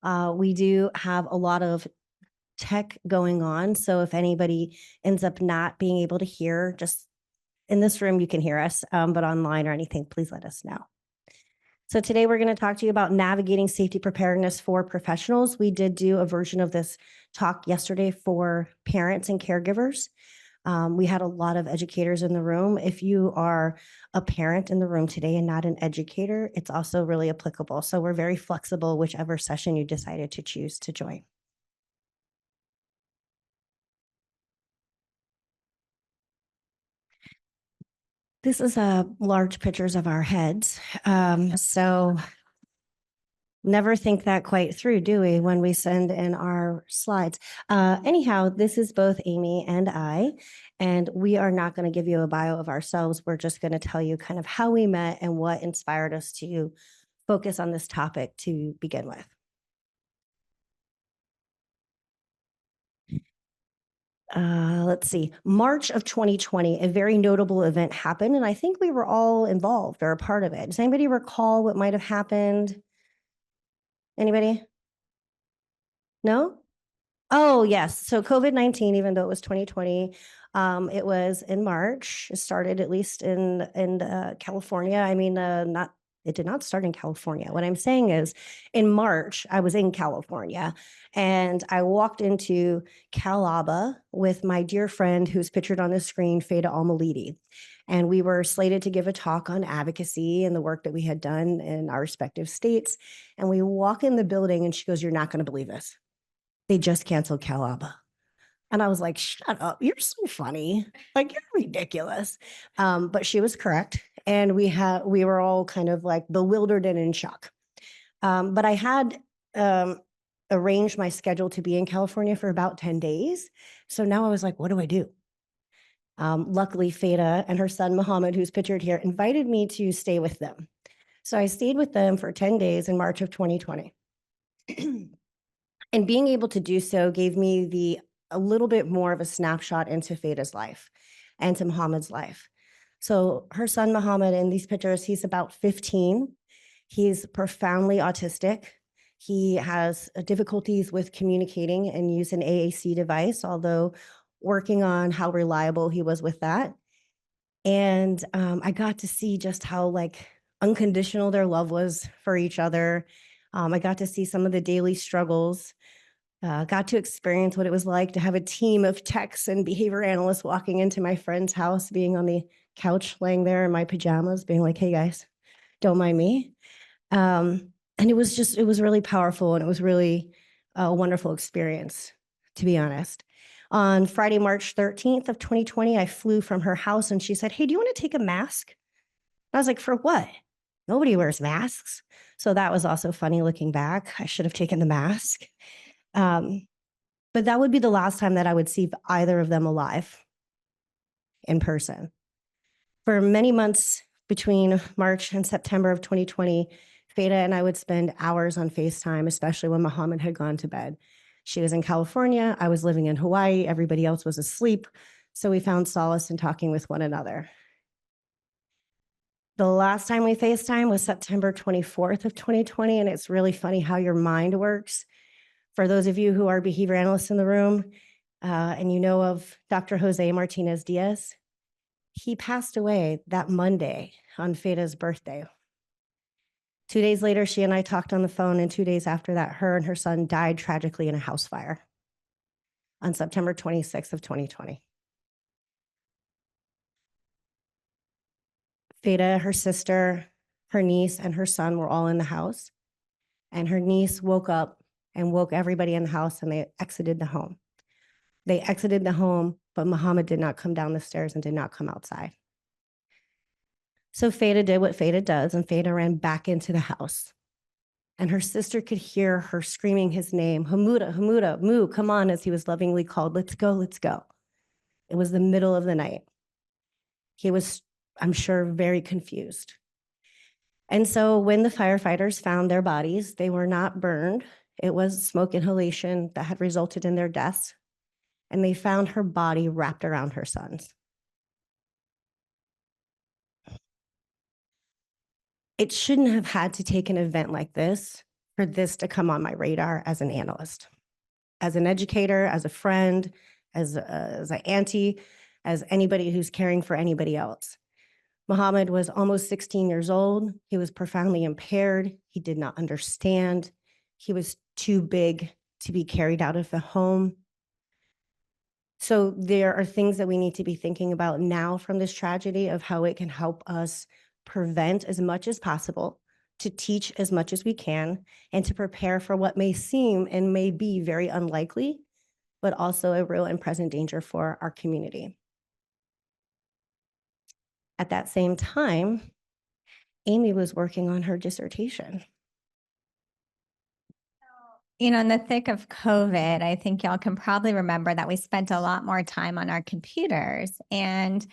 We do have a lot of tech going on. So if anybody ends up not being able to hear, just in this room, you can hear us, but online or anything, please let us know. So today we're going to talk to you about navigating safety preparedness for professionals. We did do a version of this talk yesterday for parents and caregivers. We had a lot of educators in the room. If you are a parent in the room today and not an educator, it's also really applicable. So we're very flexible, whichever session you decided to choose to join. This is large pictures of our heads. So never think that quite through, do we, when we send in our slides? Anyhow, this is both Amy and I, and we are not going to give you a bio of ourselves. We're just going to tell you kind of how we met and what inspired us to focus on this topic to begin with. Let's see, March of 2020, a very notable event happened, and I think we were all involved or a part of it. Does anybody recall what might have happened? Anybody? No? Oh, yes. So COVID-19, even though it was 2020, it was in March. It started at least in California. I mean, it did not start in California. What I'm saying is in March, I was in California and I walked into Calaba with my dear friend who's pictured on the screen, Feda Almalidi. And we were slated to give a talk on advocacy and the work that we had done in our respective states. And we walk in the building and she goes, "You're not going to believe this. They just canceled Calaba." And I was like, "Shut up. You're so funny. Like, you're ridiculous." But she was correct. And we were all kind of like bewildered and in shock. But I had arranged my schedule to be in California for about 10 days. So now I was like, what do I do? Luckily, Feda and her son, Muhammad, who's pictured here, invited me to stay with them. So I stayed with them for 10 days in March of 2020. And being able to do so gave me a little bit more of a snapshot into Feda's life and to Muhammad's life. So her son, Muhammad, in these pictures, he's about 15. He's profoundly autistic. He has difficulties with communicating and use an AAC device, although working on how reliable he was with that. And I got to see just how like unconditional their love was for each other. I got to see some of the daily struggles. Got to experience what it was like to have a team of techs and behavior analysts walking into my friend's house, being on the couch, laying there in my pajamas, being like, "Hey guys, don't mind me." And it was really powerful, and it was really a wonderful experience, to be honest. On Friday, March 13th of 2020, I flew from her house and she said, "Hey, do you want to take a mask?" I was like, "For what? Nobody wears masks." So that was also funny looking back. I should have taken the mask. But that would be the last time that I would see either of them alive in person. For many months between March and September of 2020, Feda and I would spend hours on FaceTime, especially when Muhammad had gone to bed. She was in California, I was living in Hawaii, everybody else was asleep, so we found solace in talking with one another. The last time we FaceTime was September 24th of 2020, and it's really funny how your mind works. For those of you who are behavior analysts in the room, and you know of Dr. Jose Martinez Diaz, he passed away that Monday on Feda's birthday. 2 days later, she and I talked on the phone, and 2 days after that, her and her son died tragically in a house fire on September 26th of 2020. Feda, her sister, her niece, and her son were all in the house, and her niece woke up and woke everybody in the house, and they exited the home. They exited the home, but Muhammad did not come down the stairs and did not come outside. So Feda did what Feda does, and Feda ran back into the house. And her sister could hear her screaming his name, "Hamuda, Hamuda, Moo, come on," as he was lovingly called, "Let's go, let's go." It was the middle of the night. He was, I'm sure, very confused. And so when the firefighters found their bodies, they were not burned. It was smoke inhalation that had resulted in their deaths. And they found her body wrapped around her son's. It shouldn't have had to take an event like this for this to come on my radar as an analyst, as an educator, as a friend, as an auntie, as anybody who's caring for anybody else. Muhammad was almost 16 years old. He was profoundly impaired. He did not understand. He was too big to be carried out of the home. So there are things that we need to be thinking about now from this tragedy of how it can help us prevent as much as possible, to teach as much as we can, and to prepare for what may seem and may be very unlikely, but also a real and present danger for our community. At that same time, Amy was working on her dissertation. You know, in the thick of COVID, I think y'all can probably remember that we spent a lot more time on our computers. And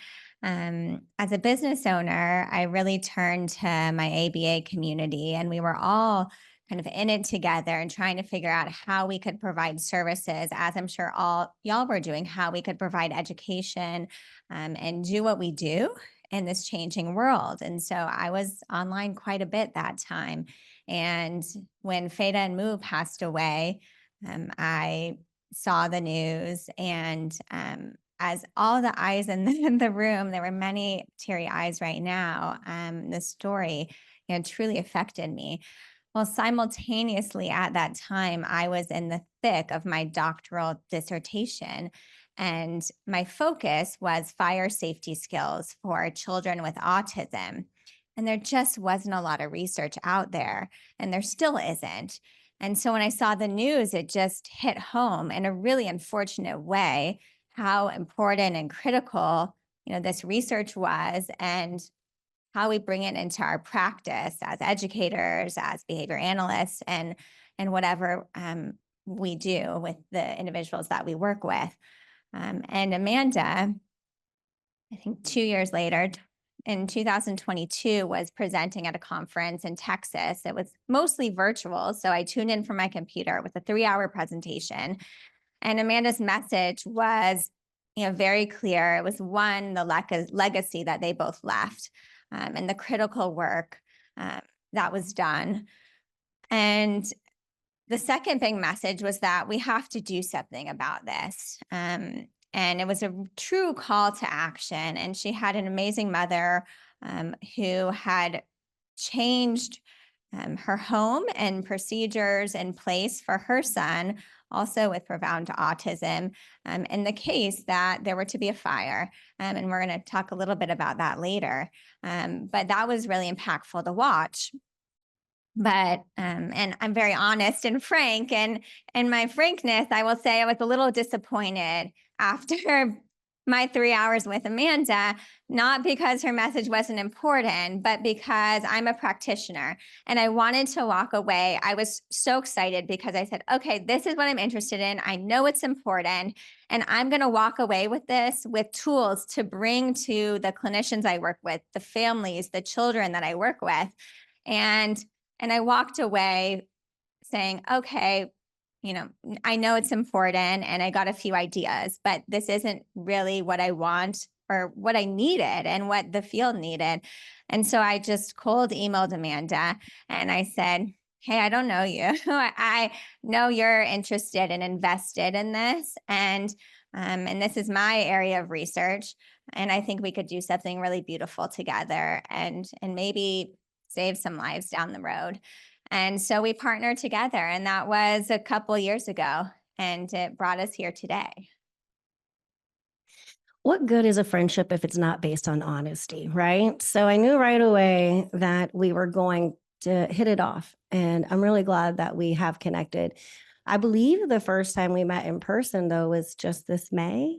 as a business owner, I really turned to my ABA community, and we were all kind of in it together and trying to figure out how we could provide services, as I'm sure all y'all were doing, how we could provide education and do what we do in this changing world. And so I was online quite a bit that time. And when Feda and Mu passed away, I saw the news, and as all the eyes in the room, there were many teary eyes right now. The story, truly affected me. Well, simultaneously at that time, I was in the thick of my doctoral dissertation, and my focus was fire safety skills for children with autism. And there just wasn't a lot of research out there, and there still isn't. And so when I saw the news, it just hit home in a really unfortunate way how important and critical, this research was, and how we bring it into our practice as educators, as behavior analysts, and whatever we do with the individuals that we work with. And Amanda, I think 2 years later, in 2022, was presenting at a conference in Texas. It was mostly virtual, so I tuned in from my computer with a 3-hour presentation. And Amanda's message was, very clear. It was one, the legacy that they both left, and the critical work that was done. And the second big message was that we have to do something about this. And it was a true call to action. And she had an amazing mother who had changed her home and procedures in place for her son, also with profound autism, in the case that there were to be a fire. And we're going to talk a little bit about that later. But that was really impactful to watch. But and I'm very honest and frank, and in my frankness, I will say I was a little disappointed after my 3 hours with Amanda, not because her message wasn't important, but because I'm a practitioner and I wanted to walk away. I was so excited because I said, okay, this is what I'm interested in. I know it's important, and I'm going to walk away with this with tools to bring to the clinicians I work with, the families, the children that I work with. And I walked away saying, okay, I know it's important, and I got a few ideas, but this isn't really what I want or what I needed and what the field needed. And so I just cold emailed Amanda and I said, hey, I don't know you. I know you're interested and invested in this. And this is my area of research. And I think we could do something really beautiful together and maybe save some lives down the road. And so we partnered together, and that was a couple years ago, and it brought us here today. What good is a friendship if it's not based on honesty, right? So I knew right away that we were going to hit it off, and I'm really glad that we have connected. I believe the first time we met in person, though, was just this May.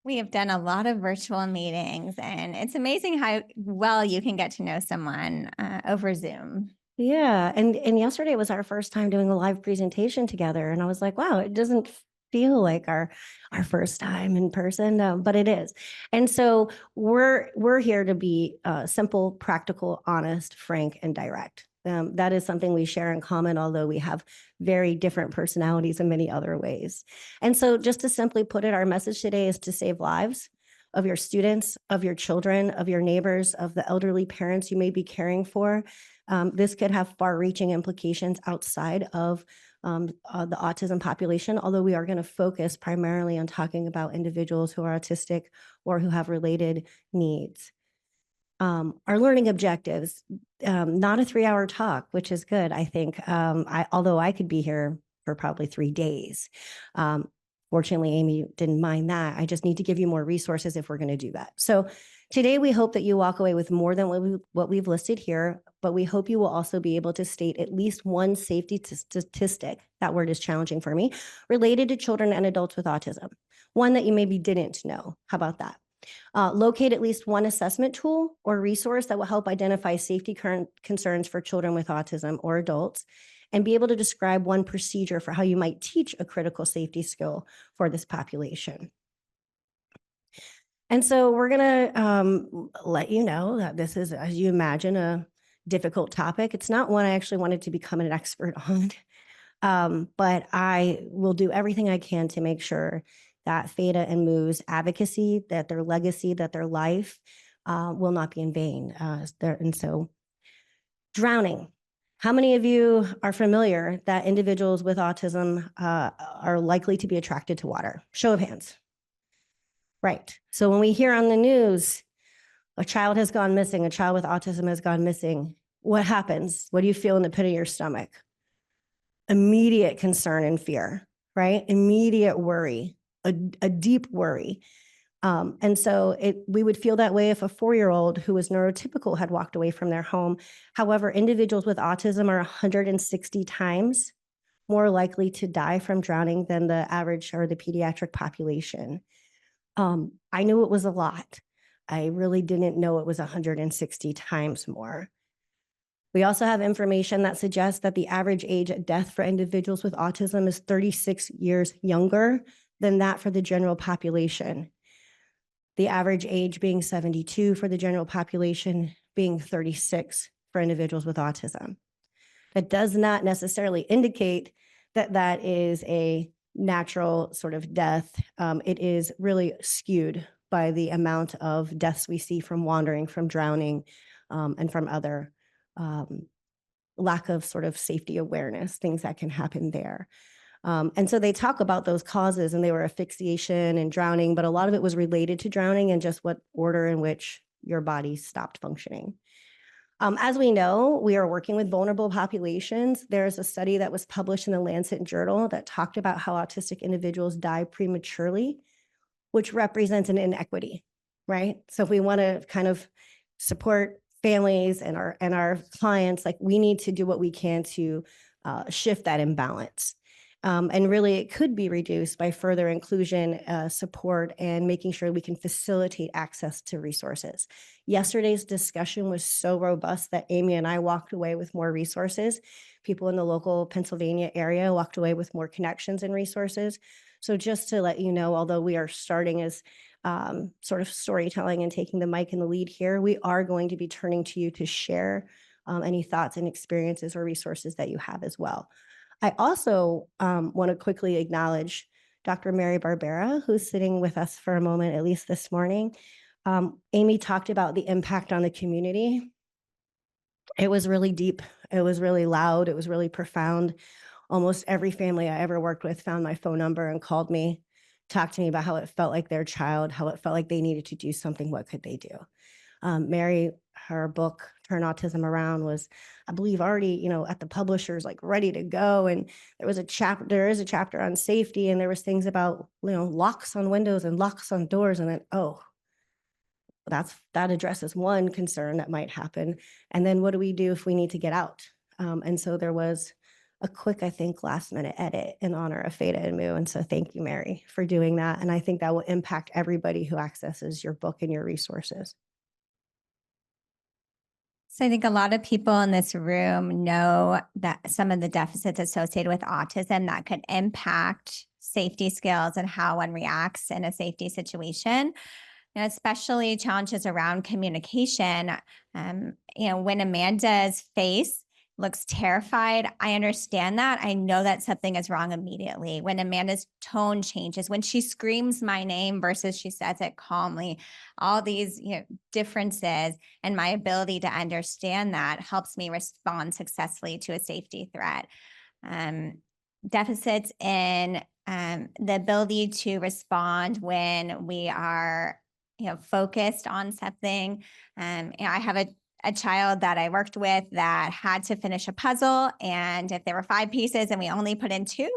We have done a lot of virtual meetings, and it's amazing how well you can get to know someone over Zoom. Yeah, and yesterday was our first time doing a live presentation together, and I was like, wow, it doesn't feel like our first time in person, but it is. And so we're here to be simple, practical, honest, frank, and direct. That is something we share in common, although we have very different personalities in many other ways. And so just to simply put it, our message today is to save lives. of your students, of your children, of your neighbors, of the elderly parents you may be caring for. This could have far-reaching implications outside of the autism population, although we are going to focus primarily on talking about individuals who are autistic or who have related needs. Our learning objectives, not a 3-hour talk, which is good, I think. Although I could be here for probably 3 days. Fortunately, Amy didn't mind that. I just need to give you more resources if we're going to do that. So today we hope that you walk away with more than what we've listed here, but we hope you will also be able to state at least one safety statistic, that word is challenging for me, related to children and adults with autism. One that you maybe didn't know. How about that? Locate at least one assessment tool or resource that will help identify safety concerns for children with autism or adults, and be able to describe one procedure for how you might teach a critical safety skill for this population. And so we're going to let you know that this is, as you imagine, a difficult topic. It's not one I actually wanted to become an expert on, but I will do everything I can to make sure that Feda and Moo's advocacy, that their legacy, that their life will not be in vain. And so drowning. How many of you are familiar that individuals with autism are likely to be attracted to water? Show of hands. Right. So when we hear on the news, a child has gone missing, a child with autism has gone missing, what happens? What do you feel in the pit of your stomach? Immediate concern and fear, right? Immediate worry, a deep worry. And so we would feel that way if a 4-year-old who was neurotypical had walked away from their home. However, individuals with autism are 160 times more likely to die from drowning than the average or the pediatric population. I knew it was a lot. I really didn't know it was 160 times more. We also have information that suggests that the average age of death for individuals with autism is 36 years younger than that for the general population. The average age being 72 for the general population, being 36 for individuals with autism. That does not necessarily indicate that that is a natural sort of death. It is really skewed by the amount of deaths we see from wandering, from drowning, and from other lack of sort of safety awareness, things that can happen there. And so they talk about those causes, and they were asphyxiation and drowning, but a lot of it was related to drowning and just what order in which your body stopped functioning. As we know, we are working with vulnerable populations. There's a study that was published in the Lancet Journal that talked about how autistic individuals die prematurely, which represents an inequity, right? So if we want to kind of support families and our clients, like, we need to do what we can to shift that imbalance. And really, it could be reduced by further inclusion, support, and making sure we can facilitate access to resources. Yesterday's discussion was so robust that Amy and I walked away with more resources. People in the local Pennsylvania area walked away with more connections and resources. So just to let you know, although we are starting as sort of storytelling and taking the mic and the lead here, we are going to be turning to you to share any thoughts and experiences or resources that you have as well. I also want to quickly acknowledge Dr. Mary Barbera, who's sitting with us for a moment, at least this morning. Amy talked about the impact on the community. It was really deep. It was really loud. It was really profound. Almost every family I ever worked with found my phone number and called me, talked to me about how it felt like their child, how it felt like they needed to do something. What could they do? Mary, her book, Turn Autism Around, was, I believe, already, at the publishers, like, ready to go. And there is a chapter on safety, and there was things about, locks on windows and locks on doors. And then, that addresses one concern that might happen. And then what do we do if we need to get out? And so there was a quick, I think, last minute edit in honor of Feda and Moo. And so thank you, Mary, for doing that. And I think that will impact everybody who accesses your book and your resources. So I think a lot of people in this room know that some of the deficits associated with autism that could impact safety skills and how one reacts in a safety situation, especially challenges around communication. When Amanda's face looks terrified. I understand that. I know that something is wrong immediately. When Amanda's tone changes, when she screams my name versus she says it calmly, all these differences, and my ability to understand that helps me respond successfully to a safety threat. Um, Deficits in the ability to respond when we are focused on something. I have a child that I worked with that had to finish a puzzle, and if there were 5 pieces and we only put in 2,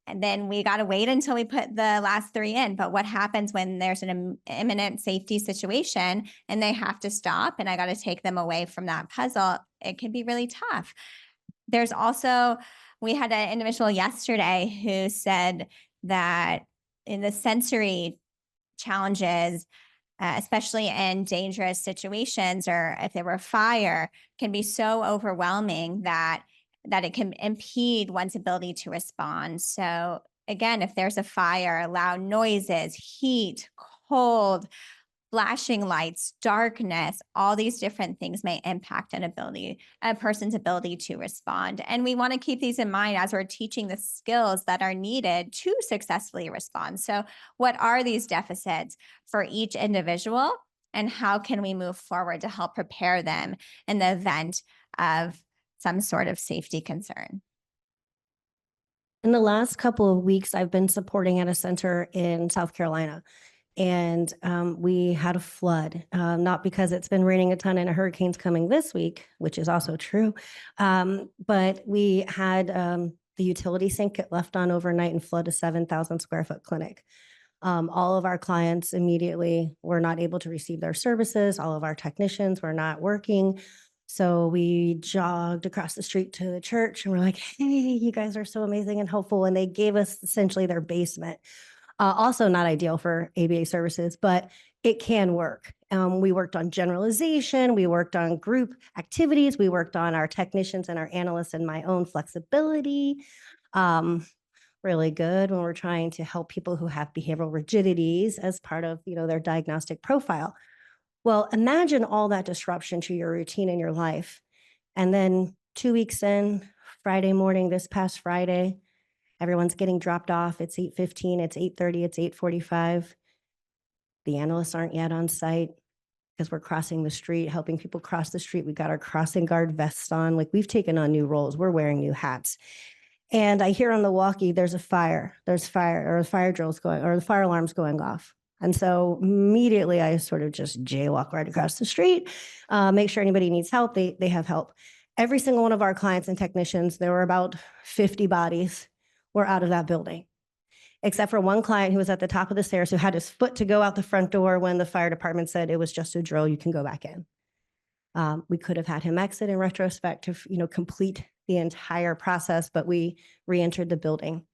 and then we got to wait until we put the last 3 in. But what happens when there's an imminent safety situation and they have to stop and I got to take them away from that puzzle? It can be really tough. There's also, we had an individual yesterday who said that in the sensory challenges, especially in dangerous situations or if there were fire, can be so overwhelming that it can impede one's ability to respond. So again, if there's a fire, loud noises, heat, cold, flashing lights, darkness, all these different things may impact a person's ability to respond. And we want to keep these in mind as we're teaching the skills that are needed to successfully respond. So, what are these deficits for each individual, and how can we move forward to help prepare them in the event of some sort of safety concern? In the last couple of weeks, I've been supporting at a center in South Carolina. And we had a flood, not because it's been raining a ton and a hurricane's coming this week, which is also true, but we had the utility sink get left on overnight and flood a 7,000 square foot clinic. All of our clients immediately were not able to receive their services. All of our technicians were not working. So we jogged across the street to the church and we're like, hey, you guys are so amazing and helpful. And they gave us essentially their basement. Also not ideal for ABA services, but it can work. We worked on generalization. We worked on group activities. We worked on our technicians and our analysts and my own flexibility. Um, Really good when we're trying to help people who have behavioral rigidities as part of their diagnostic profile. Well, imagine all that disruption to your routine in your life. And then 2 weeks in, Friday morning, this past Friday, everyone's getting dropped off. It's 8:15, it's 8:30, it's 8:45. The analysts aren't yet on site because we're crossing the street, helping people cross the street. We got our crossing guard vests on. Like, we've taken on new roles. We're wearing new hats. And I hear on the walkie, there's a fire. There's fire, or the fire drill's going, or the fire alarm's going off. And so immediately I sort of just jaywalk right across the street, make sure anybody needs help, they have help. Every single one of our clients and technicians, there were about 50 bodies, were out of that building, except for one client who was at the top of the stairs who had his foot to go out the front door when the fire department said it was just a drill, you can go back in. We could have had him exit in retrospect to complete the entire process, but we re-entered the building.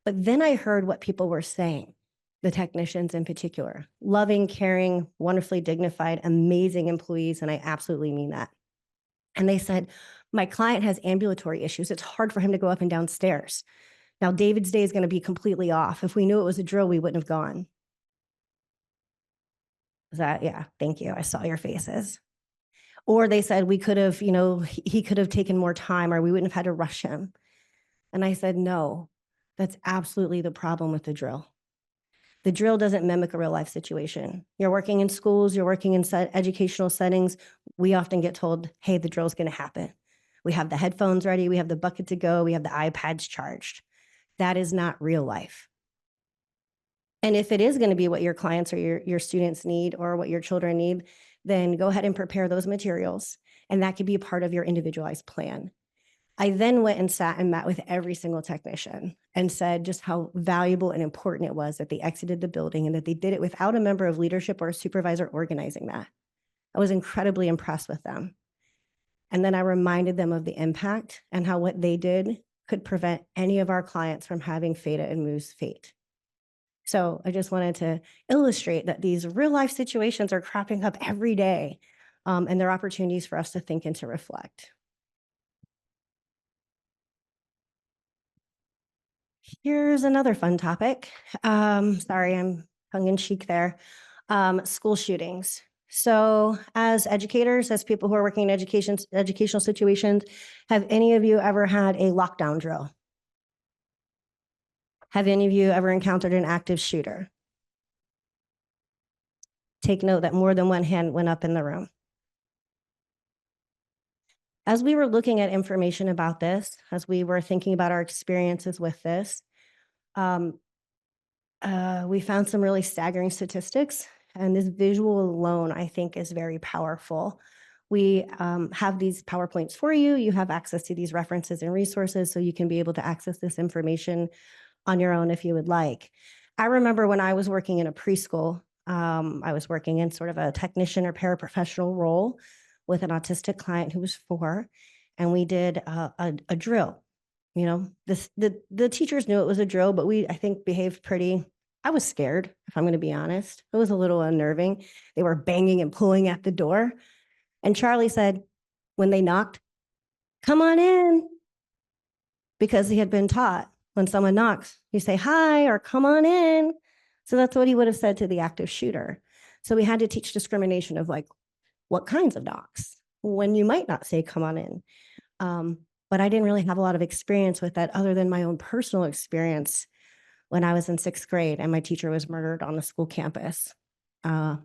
But then I heard what people were saying, the technicians in particular, loving, caring, wonderfully dignified, amazing employees, and I absolutely mean that. And they said, my client has ambulatory issues. It's hard for him to go up and down stairs. Now, David's day is going to be completely off. If we knew it was a drill, we wouldn't have gone. Yeah, thank you. I saw your faces. Or they said we could have, he could have taken more time or we wouldn't have had to rush him. And I said, no, that's absolutely the problem with the drill. The drill doesn't mimic a real life situation. You're working in schools, you're working in educational settings. We often get told, hey, the drill's going to happen. We have the headphones ready, we have the bucket to go, we have the iPads charged. That is not real life. And if it is going to be what your clients or your students need or what your children need, then go ahead and prepare those materials. And that could be a part of your individualized plan. I then went and sat and met with every single technician and said just how valuable and important it was that they exited the building and that they did it without a member of leadership or a supervisor organizing that. I was incredibly impressed with them. And then I reminded them of the impact and how what they did could prevent any of our clients from having Feta and Moo's fate. So I just wanted to illustrate that these real life situations are cropping up every day, and they're opportunities for us to think and to reflect. Here's another fun topic. Sorry, I'm tongue in cheek there. School shootings. So, as educators, as people who are working in educational situations, have any of you ever had a lockdown drill? Have any of you ever encountered an active shooter? Take note that more than one hand went up in the room. As we were looking at information about this, as we were thinking about our experiences with this, um, we found some really staggering statistics, and this visual alone, I think, is very powerful. We have these PowerPoints for you. You have access to these references and resources, so you can be able to access this information on your own if you would like. I remember when I was working in a preschool, I was working in sort of a technician or paraprofessional role with an autistic client who was 4, and we did a drill. You know, the teachers knew it was a drill, but we, I think, behaved pretty. I was scared, if I'm going to be honest. It was a little unnerving. They were banging and pulling at the door, and Charlie said, when they knocked, "Come on in," because he had been taught when someone knocks, you say hi or come on in. So that's what he would have said to the active shooter. So we had to teach discrimination of like what kinds of knocks, when you might not say come on in. But I didn't really have a lot of experience with that other than my own personal experience when I was in 6th grade and my teacher was murdered on the school campus. Uh,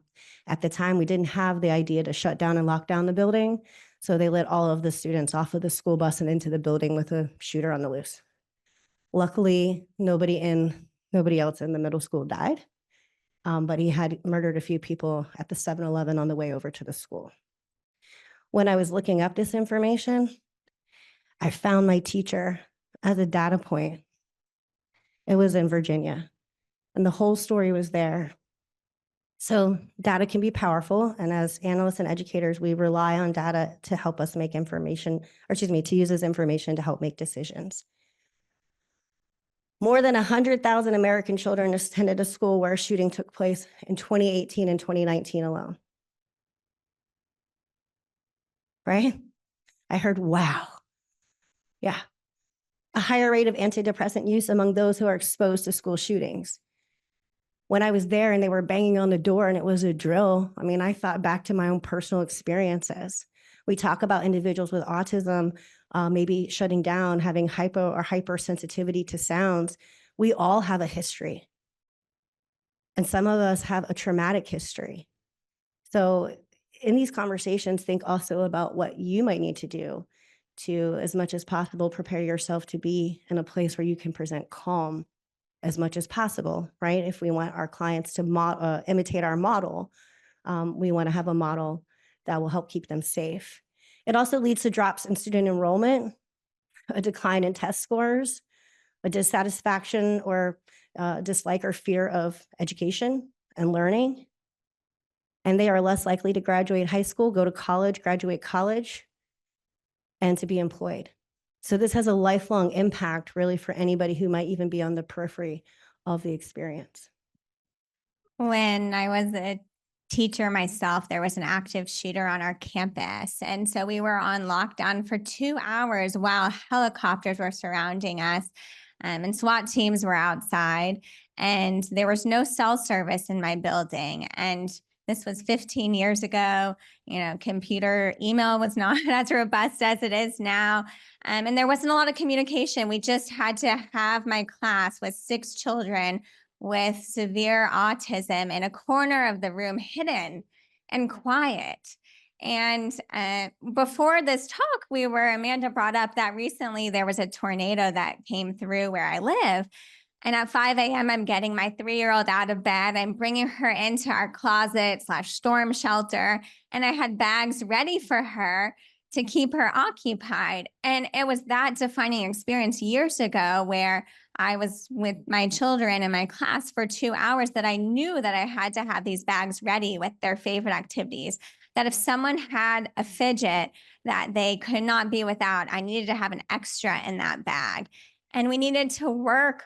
at the time, we didn't have the idea to shut down and lock down the building. So they let all of the students off of the school bus and into the building with a shooter on the loose. Luckily, nobody else in the middle school died, but he had murdered a few people at the 7-Eleven on the way over to the school. When I was looking up this information, I found my teacher as a data point. It was in Virginia, and the whole story was there. So data can be powerful, and as analysts and educators, we rely on data to help us make information, or excuse me, to use this information to help make decisions. More than 100,000 American children attended a school where a shooting took place in 2018 and 2019 alone. Right? I heard, wow. Yeah. A higher rate of antidepressant use among those who are exposed to school shootings. When I was there and they were banging on the door and it was a drill, I mean, I thought back to my own personal experiences. We talk about individuals with autism maybe shutting down, having hypo or hypersensitivity to sounds. We all have a history. And some of us have a traumatic history. So in these conversations, think also about what you might need to do to, as much as possible, prepare yourself to be in a place where you can present calm as much as possible, right? If we want our clients to imitate our model, we want to have a model that will help keep them safe. It also leads to drops in student enrollment, a decline in test scores, a dissatisfaction or dislike or fear of education and learning. And they are less likely to graduate high school, go to college, graduate college, and to be employed. So this has a lifelong impact really for anybody who might even be on the periphery of the experience. When I was a teacher myself, there was an active shooter on our campus. And so we were on lockdown for 2 hours while helicopters were surrounding us, and SWAT teams were outside. And there was no cell service in my building. And this was 15 years ago. Computer email was not as robust as it is now. And there wasn't a lot of communication. We just had to have my class with 6 children with severe autism in a corner of the room, hidden and quiet. And before this talk, Amanda brought up that recently there was a tornado that came through where I live. And at 5 a.m., I'm getting my 3-year-old out of bed. I'm bringing her into our closet/storm shelter. And I had bags ready for her to keep her occupied. And it was that defining experience years ago where I was with my children in my class for 2 hours that I knew that I had to have these bags ready with their favorite activities. That if someone had a fidget that they could not be without, I needed to have an extra in that bag. And we needed to work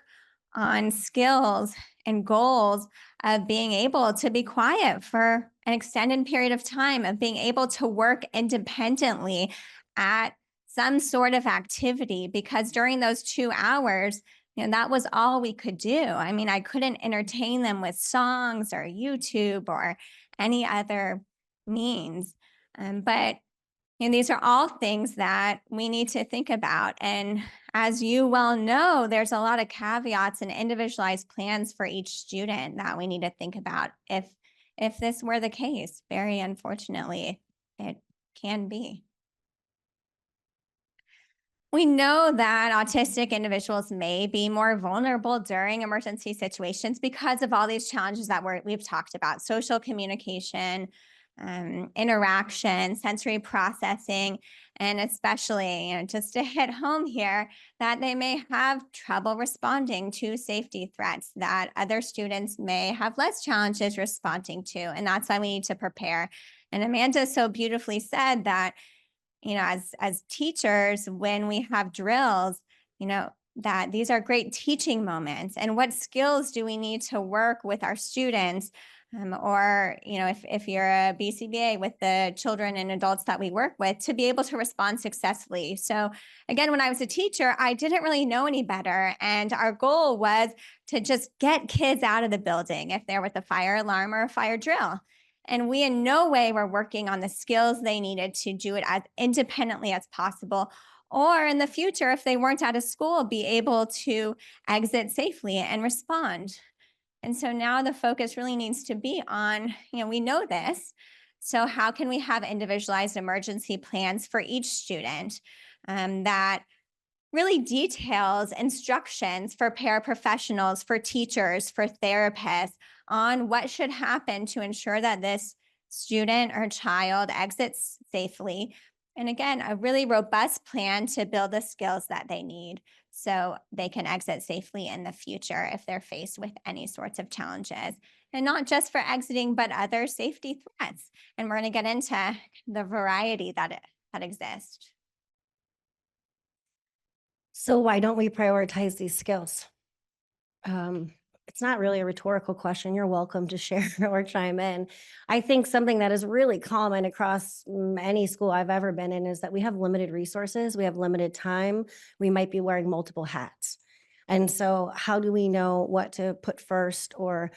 on skills and goals of being able to be quiet for an extended period of time, of being able to work independently at some sort of activity, because during those 2 hours, that was all we could do. I mean, I couldn't entertain them with songs or YouTube or any other means. But these are all things that we need to think about. And as you well know, there's a lot of caveats and individualized plans for each student that we need to think about if this were the case. Very unfortunately, it can be. We know that autistic individuals may be more vulnerable during emergency situations because of all these challenges that we've talked about: social communication, interaction, sensory processing, and especially, just to hit home here, that they may have trouble responding to safety threats that other students may have less challenges responding to. And that's why we need to prepare. And Amanda so beautifully said that, as teachers, when we have drills, that these are great teaching moments. And what skills do we need to work with our students? Or, if you're a BCBA, with the children and adults that we work with, to be able to respond successfully. So again, when I was a teacher, I didn't really know any better. And our goal was to just get kids out of the building if they're with a fire alarm or a fire drill. And we in no way were working on the skills they needed to do it as independently as possible. Or in the future, if they weren't out of school, be able to exit safely and respond. And so now the focus really needs to be on, we know this. So how can we have individualized emergency plans for each student, that really details instructions for paraprofessionals, for teachers, for therapists on what should happen to ensure that this student or child exits safely. And again, a really robust plan to build the skills that they need so they can exit safely in the future if they're faced with any sorts of challenges. And not just for exiting, but other safety threats. And we're going to get into the variety that exists. So why don't we prioritize these skills? It's not really a rhetorical question. You're welcome to share or chime in. I think something that is really common across any school I've ever been in is that we have limited resources, we have limited time, we might be wearing multiple hats. And so, how do we know what to put first, or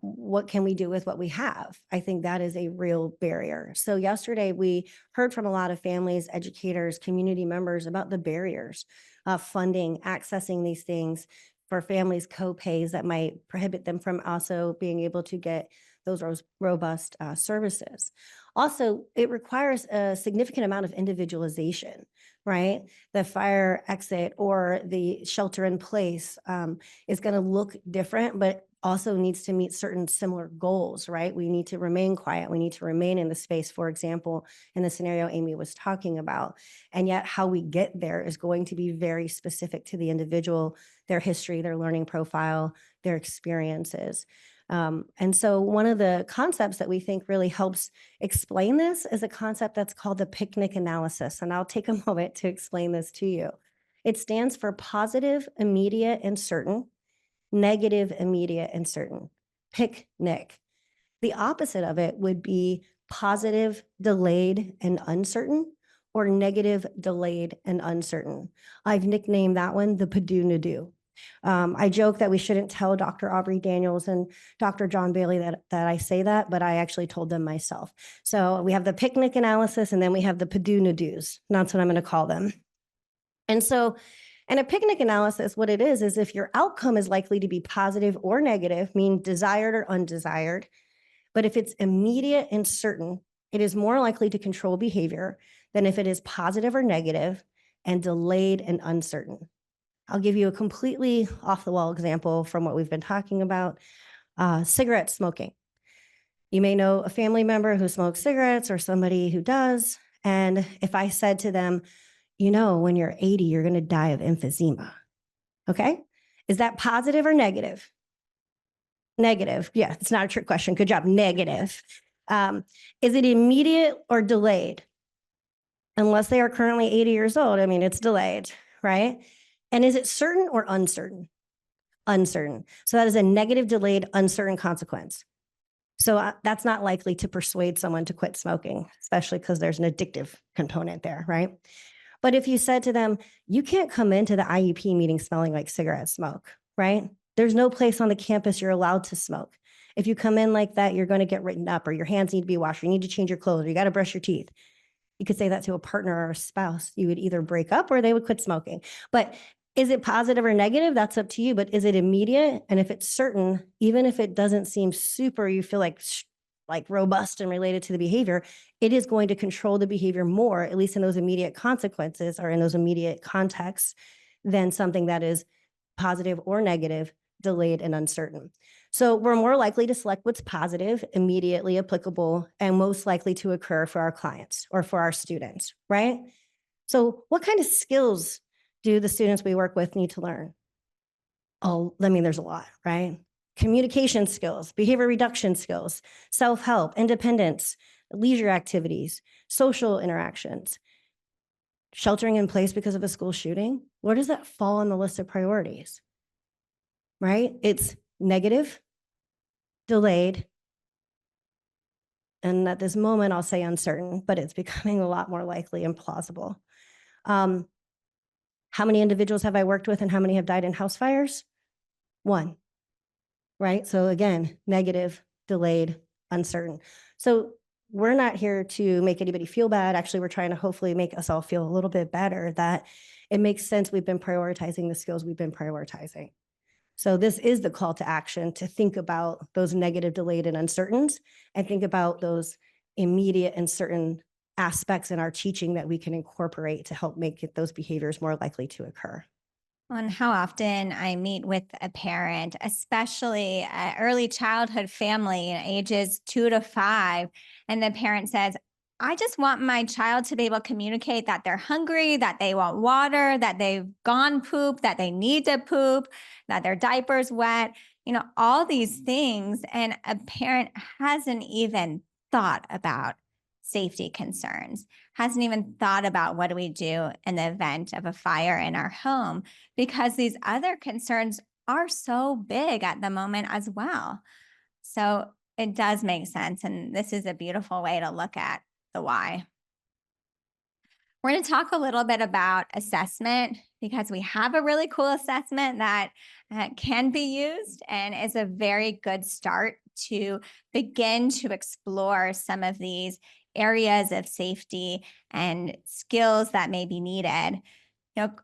what can we do with what we have? I think that is a real barrier. So, yesterday we heard from a lot of families, educators, community members about the barriers of funding, accessing these things for families, co-pays that might prohibit them from also being able to get those robust services. Also, it requires a significant amount of individualization, right? The fire exit or the shelter in place is going to look different, but also needs to meet certain similar goals, right? We need to remain quiet. We need to remain in the space, for example, in the scenario Amy was talking about. And yet how we get there is going to be very specific to the individual, their history, their learning profile, their experiences. And so one of the concepts that we think really helps explain this is a concept that's called the picnic analysis. And I'll take a moment to explain this to you. It stands for positive, immediate, and certain, negative, immediate, and certain. Picnic. The opposite of it would be positive, delayed, and uncertain, or negative, delayed, and uncertain. I've nicknamed that one the Padoo-Nadoo. I joke that we shouldn't tell Dr. Aubrey Daniels and Dr. John Bailey that I say that, but I actually told them myself. So we have the picnic analysis, and then we have the Padoo-Nadoos. That's what I'm going to call them. And so in a picnic analysis, what it is if your outcome is likely to be positive or negative, meaning desired or undesired, but if it's immediate and certain, it is more likely to control behavior than if it is positive or negative and delayed and uncertain. I'll give you a completely off-the-wall example from what we've been talking about, cigarette smoking. You may know a family member who smokes cigarettes or somebody who does, and if I said to them, when you're 80, you're going to die of emphysema, okay? Is that positive or negative? Negative. Yeah, it's not a trick question. Good job. Negative. Is it immediate or delayed? Unless they are currently 80 years old, it's delayed, right? And is it certain or uncertain? Uncertain. So that is a negative, delayed, uncertain consequence. So that's not likely to persuade someone to quit smoking, especially because there's an addictive component there, right? But if you said to them, you can't come into the IEP meeting smelling like cigarette smoke, right? There's no place on the campus you're allowed to smoke. If you come in like that, you're going to get written up, or your hands need to be washed, or you need to change your clothes, or you got to brush your teeth. You could say that to a partner or a spouse. You would either break up or they would quit smoking. But is it positive or negative? That's up to you. But is it immediate? And if it's certain, even if it doesn't seem super, you feel like robust and related to the behavior, it is going to control the behavior more, at least in those immediate consequences or in those immediate contexts, than something that is positive or negative, delayed and uncertain. So we're more likely to select what's positive, immediately applicable, and most likely to occur for our clients or for our students, right? So what kind of skills do the students we work with need to learn? Oh, I mean, there's a lot, right? Communication skills, behavior reduction skills, self-help, independence, leisure activities, social interactions, sheltering in place because of a school shooting. Where does that fall on the list of priorities? Right? It's negative, delayed, and at this moment, I'll say uncertain, but it's becoming a lot more likely and plausible. How many individuals have I worked with and how many have died in house fires? One, right? So again, negative, delayed, uncertain. So we're not here to make anybody feel bad. Actually, we're trying to hopefully make us all feel a little bit better that it makes sense we've been prioritizing the skills we've been prioritizing. So this is the call to action to think about those negative, delayed, and uncertains, and think about those immediate and certain aspects in our teaching that we can incorporate to help make those behaviors more likely to occur. On how often I meet with a parent, especially an early childhood family, ages 2 to 5, and the parent says, I just want my child to be able to communicate that they're hungry, that they want water, that they've gone poop, that they need to poop, that their diaper's wet, all these things. And a parent hasn't even thought about safety concerns, hasn't even thought about what do we do in the event of a fire in our home, because these other concerns are so big at the moment as well. So it does make sense. And this is a beautiful way to look at the why. We're going to talk a little bit about assessment because we have a really cool assessment that can be used and is a very good start to begin to explore some of these areas of safety and skills that may be needed.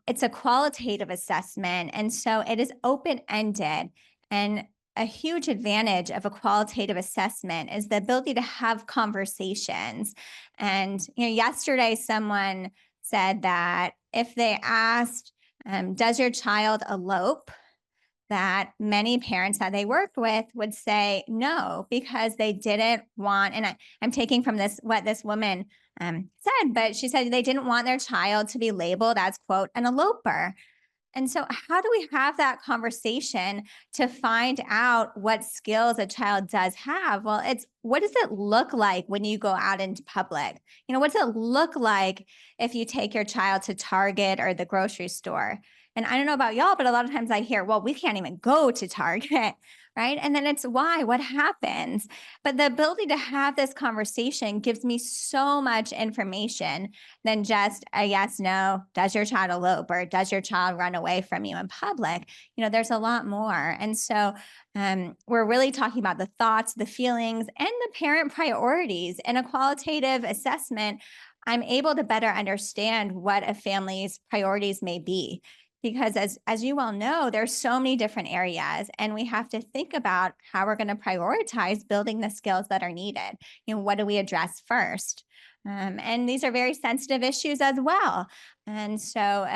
It's a qualitative assessment, and so it is open-ended. And a huge advantage of a qualitative assessment is the ability to have conversations. And yesterday someone said that if they asked, does your child elope? That many parents that they worked with would say no, because they didn't want, and I'm taking from this what this woman said, but she said they didn't want their child to be labeled as, quote, an eloper. And so, how do we have that conversation to find out what skills a child does have? Well, it's what does it look like when you go out into public? What does it look like if you take your child to Target or the grocery store? And I don't know about y'all, but a lot of times I hear, well, we can't even go to Target, right? And then it's why, what happens? But the ability to have this conversation gives me so much information than just a yes, no, does your child elope or does your child run away from you in public? There's a lot more. And so we're really talking about the thoughts, the feelings, and the parent priorities. In a qualitative assessment, I'm able to better understand what a family's priorities may be. Because as you well know, there's so many different areas, and we have to think about how we're going to prioritize building the skills that are needed. What do we address first? And these are very sensitive issues as well. And so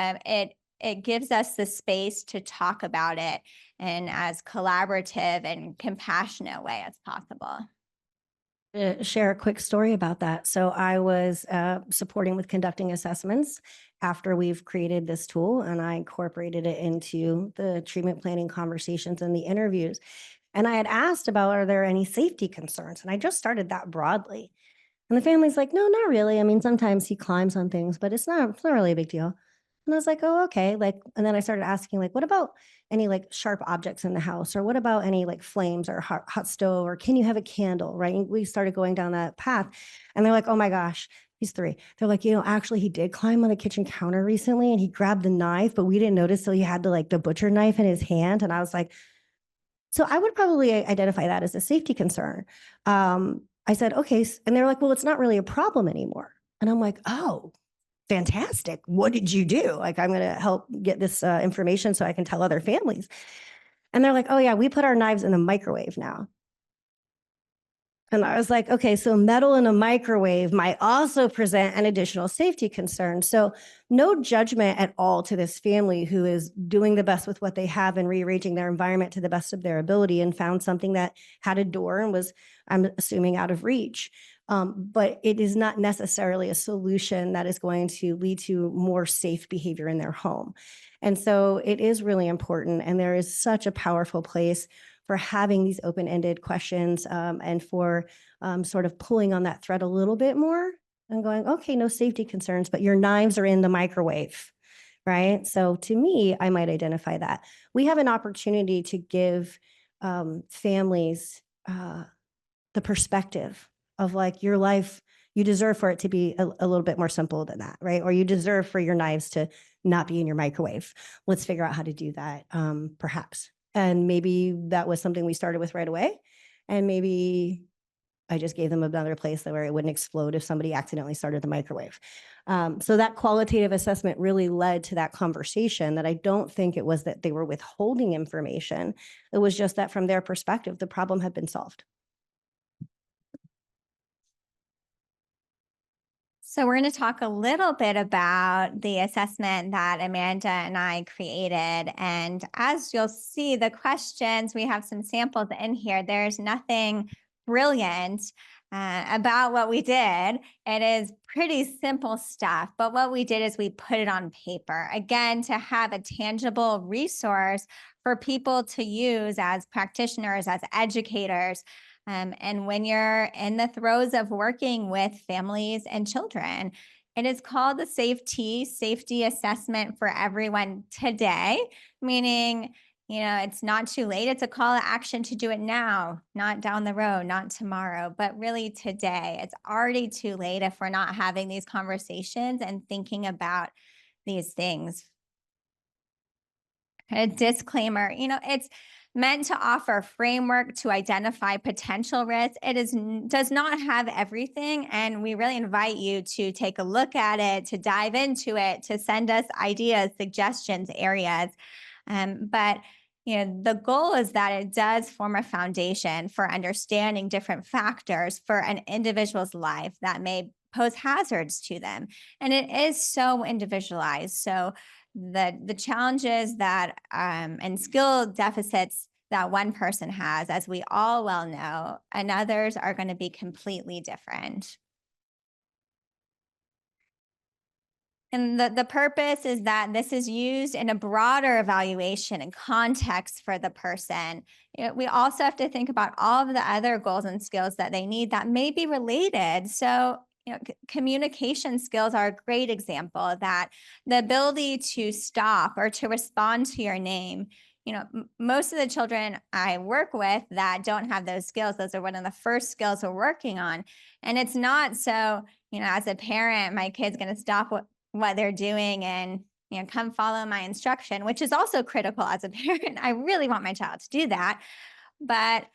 it gives us the space to talk about it in as collaborative and compassionate way as possible. Share a quick story about that. So I was supporting with conducting assessments after we've created this tool, and I incorporated it into the treatment planning conversations and the interviews. And I had asked about, are there any safety concerns? And I just started that broadly. And the family's like, no, not really. I mean, sometimes he climbs on things, but it's not really a big deal. And I was like, oh, okay. And then I started asking, what about any sharp objects in the house? Or what about any flames or hot stove? Or can you have a candle? Right. And we started going down that path. And they're like, oh my gosh, he's 3. They're like, actually he did climb on the kitchen counter recently and he grabbed the knife, but we didn't notice till he had the butcher knife in his hand. And I was like, So I would probably identify that as a safety concern. I said, okay. And they're like, well, it's not really a problem anymore. And I'm like, oh, fantastic. What did you do? Like, I'm going to help get this information so I can tell other families. And they're like, oh, yeah, we put our knives in the microwave now. And I was like, okay, so metal in a microwave might also present an additional safety concern. So, no judgment at all to this family who is doing the best with what they have and rearranging their environment to the best of their ability and found something that had a door and was, I'm assuming, out of reach. But it is not necessarily a solution that is going to lead to more safe behavior in their home. And so, it is really important. And there is such a powerful place for having these open-ended questions and for sort of pulling on that thread a little bit more and going, okay, no safety concerns, but your knives are in the microwave, right? So to me, I might identify that. We have an opportunity to give families the perspective of like your life, you deserve for it to be a little bit more simple than that, right? Or you deserve for your knives to not be in your microwave. Let's figure out how to do that, perhaps. And maybe that was something we started with right away. And maybe I just gave them another place where it wouldn't explode if somebody accidentally started the microwave. So that qualitative assessment really led to that conversation that I don't think it was that they were withholding information. It was just that from their perspective, the problem had been solved. So we're going to talk a little bit about the assessment that Amanda and I created. And as you'll see, the questions, we have some samples in here. There's nothing brilliant about what we did. It is pretty simple stuff. But what we did is we put it on paper, again, to have a tangible resource for people to use as practitioners, as educators, and when you're in the throes of working with families and children. It is called the safety assessment for everyone today, meaning, it's not too late. It's a call to action to do it now, not down the road, not tomorrow, but really today. It's already too late if we're not having these conversations and thinking about these things. A disclaimer, it's meant to offer a framework to identify potential risks. Does not have everything, and we really invite you to take a look at it, to dive into it, to send us ideas, suggestions, areas. But the goal is that it does form a foundation for understanding different factors for an individual's life that may pose hazards to them, and it is so individualized. So the challenges that and skill deficits that one person has, as we all well know, and others are going to be completely different. And the purpose is that this is used in a broader evaluation and context for the person. We also have to think about all of the other goals and skills that they need that may be related. So, communication skills are a great example of that. The ability to stop or to respond to your name. Most of the children I work with that don't have those skills, those are one of the first skills we're working on. And it's not so, as a parent, my kid's going to stop what they're doing and come follow my instruction, which is also critical as a parent. I really want my child to do that. But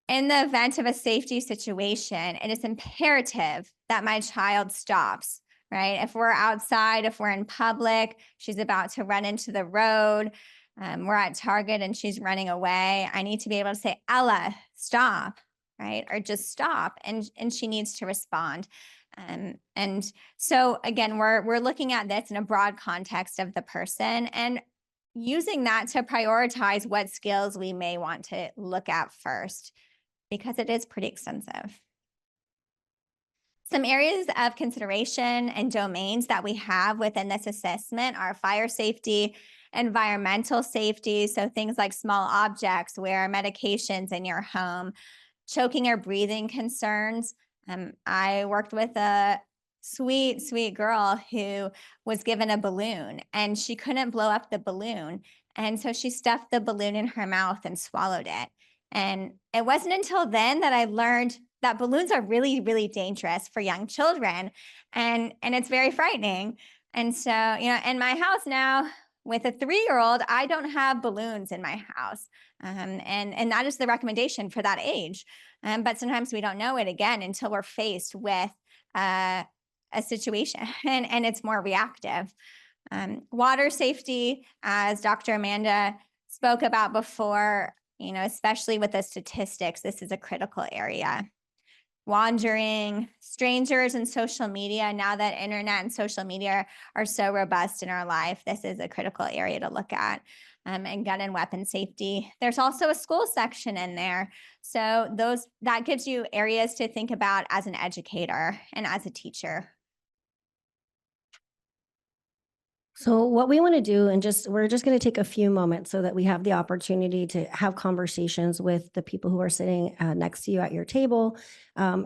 in the event of a safety situation, it is imperative that my child stops, right? If we're outside, if we're in public, she's about to run into the road, we're at Target and she's running away, I need to be able to say, Ella, stop, right? Or just stop. And she needs to respond. And so again, we're looking at this in a broad context of the person and using that to prioritize what skills we may want to look at first, because it is pretty extensive. Some areas of consideration and domains that we have within this assessment are fire safety, environmental safety, so things like small objects, where medications in your home, choking or breathing concerns. I worked with a sweet girl who was given a balloon and she couldn't blow up the balloon. And so she stuffed the balloon in her mouth and swallowed it. And it wasn't until then that I learned that balloons are really, really dangerous for young children. And it's very frightening. And so, in my house now, with a 3-year-old, I don't have balloons in my house. And that is the recommendation for that age. But sometimes we don't know it again until we're faced with uh, a situation and it's more reactive. Water safety, as Dr. Amanda spoke about before, especially with the statistics, this is a critical area. Wandering, strangers, and social media. Now that internet and social media are so robust in our life, this is a critical area to look at. And gun and weapon safety. There's also a school section in there. So that gives you areas to think about as an educator and as a teacher. So what we want to do, and we're just going to take a few moments so that we have the opportunity to have conversations with the people who are sitting next to you at your table,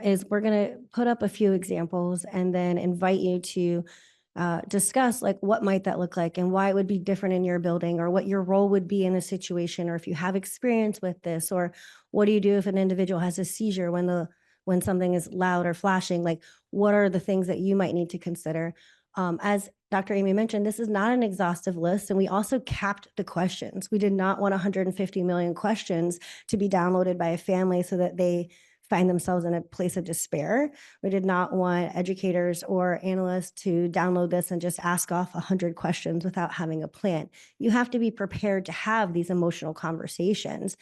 is we're going to put up a few examples and then invite you to discuss like what might that look like and why it would be different in your building, or what your role would be in a situation, or if you have experience with this, or what do you do if an individual has a seizure when something is loud or flashing, like what are the things that you might need to consider. As Dr. Amy mentioned, this is not an exhaustive list, and we also capped the questions. We did not want 150 million questions to be downloaded by a family so that they find themselves in a place of despair. We did not want educators or analysts to download this and just ask off 100 questions without having a plan. You have to be prepared to have these emotional conversations.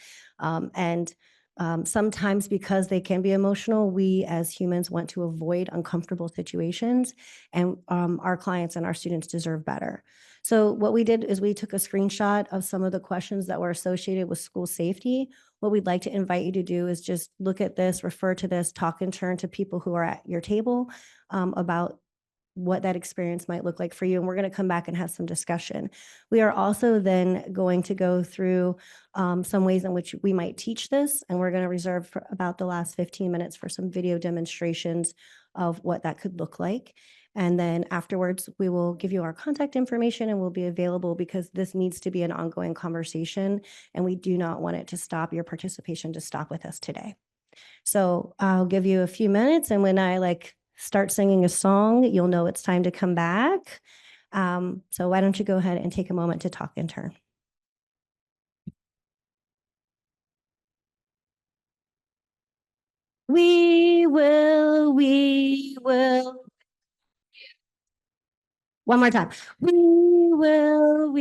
Sometimes, because they can be emotional, we as humans want to avoid uncomfortable situations, and our clients and our students deserve better. So what we did is we took a screenshot of some of the questions that were associated with school safety. What we'd like to invite you to do is just look at this, refer to this, talk in turn to people who are at your table about what that experience might look like for you. And we're going to come back and have some discussion. We are also then going to go through some ways in which we might teach this. And we're going to reserve for about the last 15 minutes for some video demonstrations of what that could look like. And then afterwards, we will give you our contact information and we'll be available, because this needs to be an ongoing conversation. And we do not want it to stop, your participation to stop with us today. So I'll give you a few minutes, and when I start singing a song, you'll know it's time to come back. So why don't you go ahead and take a moment to talk in turn. We will. One more time. We will.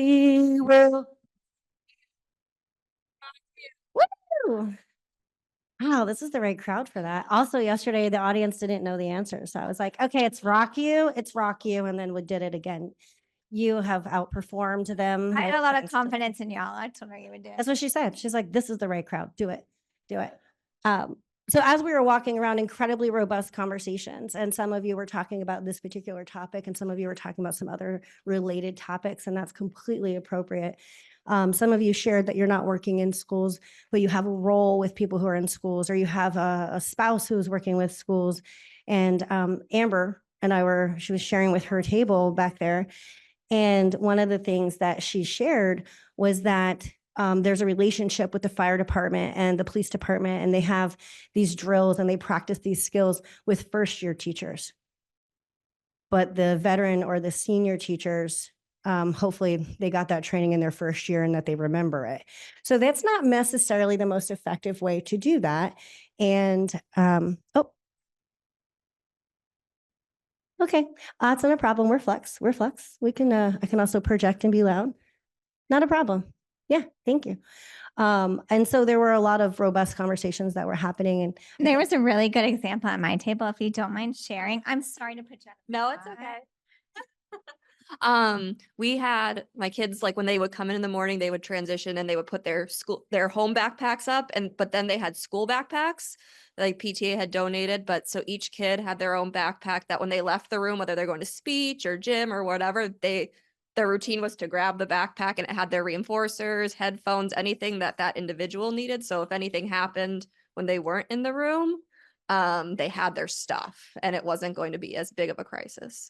Woo! Wow, this is the right crowd for that. Also, yesterday, the audience didn't know the answer. So I was like, okay, it's rock you. And then we did it again. You have outperformed them. I had a lot of confidence in y'all. I told her you would do it. That's what she said. She's like, this is the right crowd. Do it. So as we were walking around, incredibly robust conversations, and some of you were talking about this particular topic, and some of you were talking about some other related topics, and that's completely appropriate. Some of you shared that you're not working in schools, but you have a role with people who are in schools, or you have a spouse who's working with schools. And Amber and she was sharing with her table back there. And one of the things that she shared was that there's a relationship with the fire department and the police department, and they have these drills and they practice these skills with first-year teachers. But the veteran or the senior teachers, hopefully they got that training in their first year and that they remember it. So that's not necessarily the most effective way to do that. And, okay, it's not a problem. We're flex. We can, I can also project and be loud. Not a problem. Yeah, thank you. And so there were a lot of robust conversations that were happening. And there was a really good example at my table, if you don't mind sharing. I'm sorry to put you on the No, it's spot. okay. We had my kids, like when they would come in the morning, they would transition and they would put their home backpacks up, but then they had school backpacks like PTA had donated. But so each kid had their own backpack that when they left the room, whether they're going to speech or gym or whatever, their routine was to grab the backpack, and it had their reinforcers, headphones, anything that individual needed. So if anything happened when they weren't in the room, they had their stuff and it wasn't going to be as big of a crisis.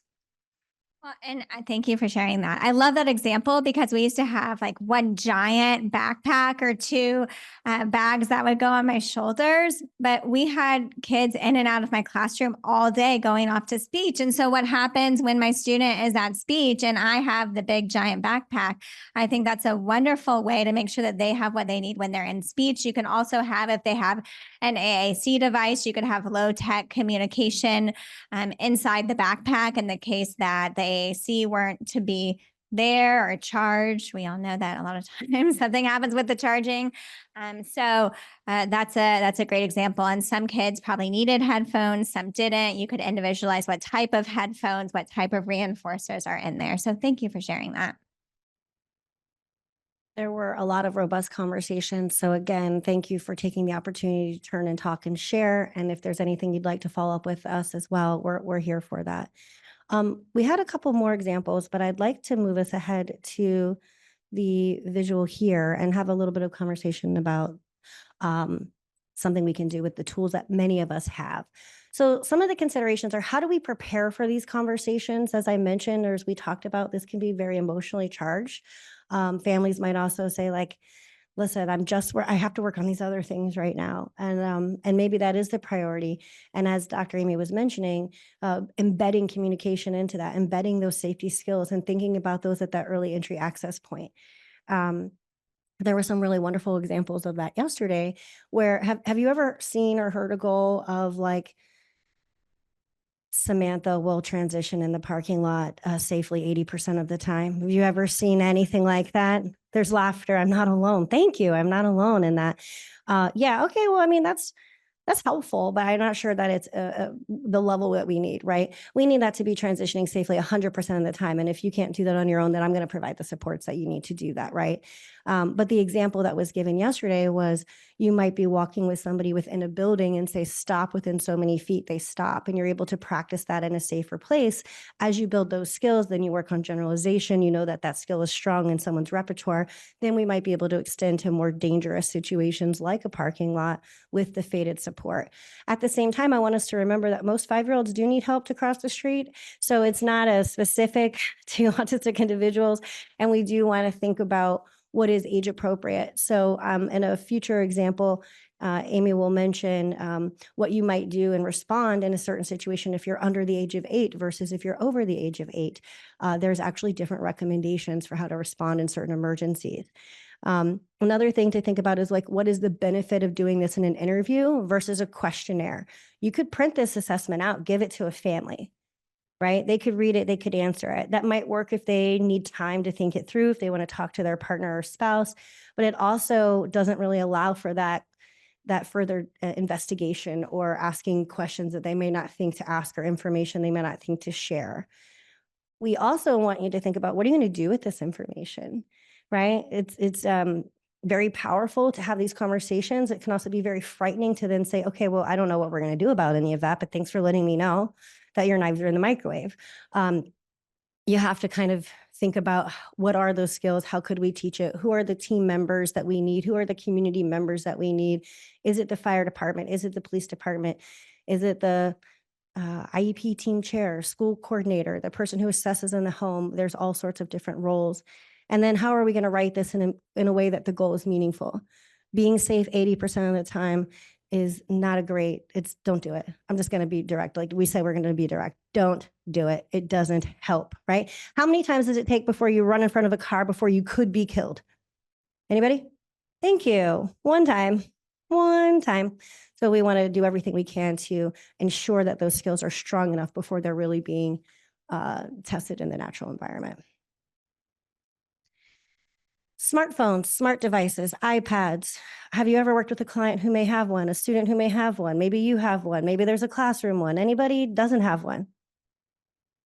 And I thank you for sharing that. I love that example because we used to have like one giant backpack or two bags that would go on my shoulders, but we had kids in and out of my classroom all day going off to speech. And so what happens when my student is at speech and I have the big giant backpack? I think that's a wonderful way to make sure that they have what they need when they're in speech. You can also have, if they have an AAC device, you could have low tech communication inside the backpack in the case that the AAC weren't to be there or charged. We all know that a lot of times something happens with the charging. That's a great example. And some kids probably needed headphones, some didn't. You could individualize what type of headphones, what type of reinforcers are in there. So thank you for sharing that. There were a lot of robust conversations. So again, thank you for taking the opportunity to turn and talk and share. And if there's anything you'd like to follow up with us as well, we're here for that. We had a couple more examples, but I'd like to move us ahead to the visual here and have a little bit of conversation about something we can do with the tools that many of us have. So some of the considerations are, how do we prepare for these conversations? As I mentioned, or as we talked about, this can be very emotionally charged. Families might also say like, listen, I have to work on these other things right now. And maybe that is the priority. And as Dr. Amy was mentioning, embedding communication into that, embedding those safety skills and thinking about those at that early entry access point. There were some really wonderful examples of that yesterday where have you ever seen or heard a goal of like, Samantha will transition in the parking lot safely 80% of the time? Have you ever seen anything like that? There's laughter. I'm not alone. Thank you. I'm not alone in that. Yeah. Okay. Well, I mean, that's helpful, but I'm not sure that it's the level that we need, right? We need that to be transitioning safely 100% of the time. And if you can't do that on your own, then I'm going to provide the supports that you need to do that, right? But the example that was given yesterday was you might be walking with somebody within a building and say, stop within so many feet, they stop. And you're able to practice that in a safer place. As you build those skills, then you work on generalization. You know that that skill is strong in someone's repertoire. Then we might be able to extend to more dangerous situations like a parking lot with the fated support. At the same time, I want us to remember that most 5-year-olds do need help to cross the street. So it's not as specific to autistic individuals. And we do want to think about what is age appropriate. So in a future example, Amy will mention what you might do and respond in a certain situation if you're under the age of 8 versus if you're over the age of 8. There's actually different recommendations for how to respond in certain emergencies. Another thing to think about is like, what is the benefit of doing this in an interview versus a questionnaire? You could print this assessment out, give it to a family, right? They could read it, they could answer it. That might work if they need time to think it through, if they want to talk to their partner or spouse, but it also doesn't really allow for that further investigation or asking questions that they may not think to ask or information they may not think to share. We also want you to think about, what are you going to do with this information, right? It's very powerful to have these conversations. It can also be very frightening to then say, okay, well, I don't know what we're going to do about any of that, but thanks for letting me know that your knives are in the microwave. You have to kind of think about, what are those skills? How could we teach it? Who are the team members that we need? Who are the community members that we need? Is it the fire department? Is it the police department? Is it the IEP team chair, school coordinator, the person who assesses in the home? There's all sorts of different roles. And then how are we going to write this in a way that the goal is meaningful? Being safe 80% of the time is not don't do it. I'm just going to be direct. Like we said, we're going to be direct. Don't do it. It doesn't help, right? How many times does it take before you run in front of a car before you could be killed? Anybody? Thank you. One time. So we want to do everything we can to ensure that those skills are strong enough before they're really being tested in the natural environment. Smartphones, smart devices, iPads. Have you ever worked with a client who may have one, a student who may have one? Maybe you have one. Maybe there's a classroom one. Anybody doesn't have one?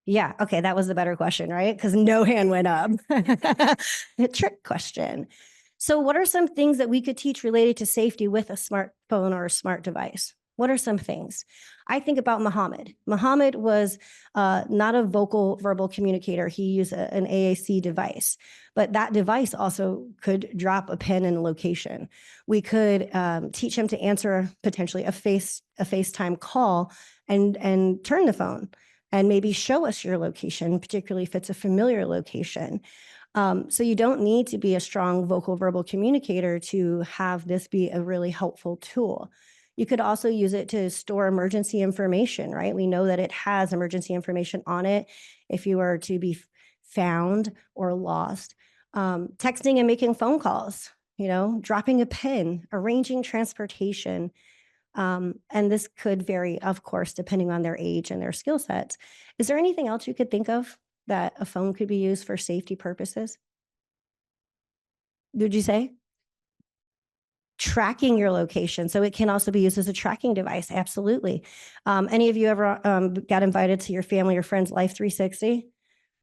Yeah, okay, that was the better question, right? Because no hand went up. A trick question. So what are some things that we could teach related to safety with a smartphone or a smart device? What are some things? I think about Muhammad. Muhammad was not a verbal communicator. He used an AAC device, but that device also could drop a pin in a location. We could teach him to answer potentially a FaceTime call and turn the phone. and maybe show us your location, particularly if it's a familiar location. So you don't need to be a strong vocal verbal communicator to have this be a really helpful tool. You could also use it to store emergency information, right? We know that it has emergency information on it if you are to be found or lost. Texting and making phone calls, dropping a pin, arranging transportation. And this could vary, of course, depending on their age and their skill sets. Is there anything else you could think of that a phone could be used for safety purposes? Did you say? Tracking your location. So it can also be used as a tracking device. Absolutely. Any of you ever got invited to your family or friends' Life 360?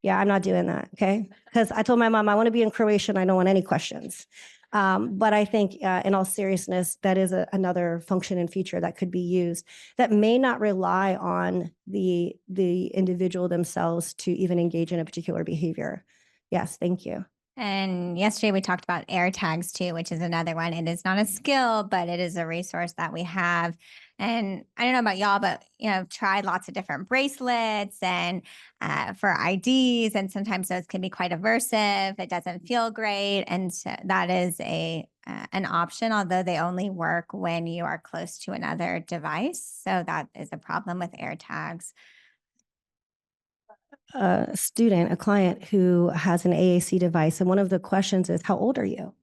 Yeah, I'm not doing that. Okay. Because I told my mom, I want to be in Croatia and I don't want any questions. But I think in all seriousness, that is another function and feature that could be used that may not rely on the individual themselves to even engage in a particular behavior. Yes, thank you. And yesterday we talked about air tags too, which is another one. It is not a skill, but it is a resource that we have. And I don't know about y'all, but I've tried lots of different bracelets and for IDs, and sometimes those can be quite aversive. It doesn't feel great, and so that is an option, although they only work when you are close to another device. So that is a problem with air tags. A student, a client who has an AAC device, and one of the questions is, how old are you?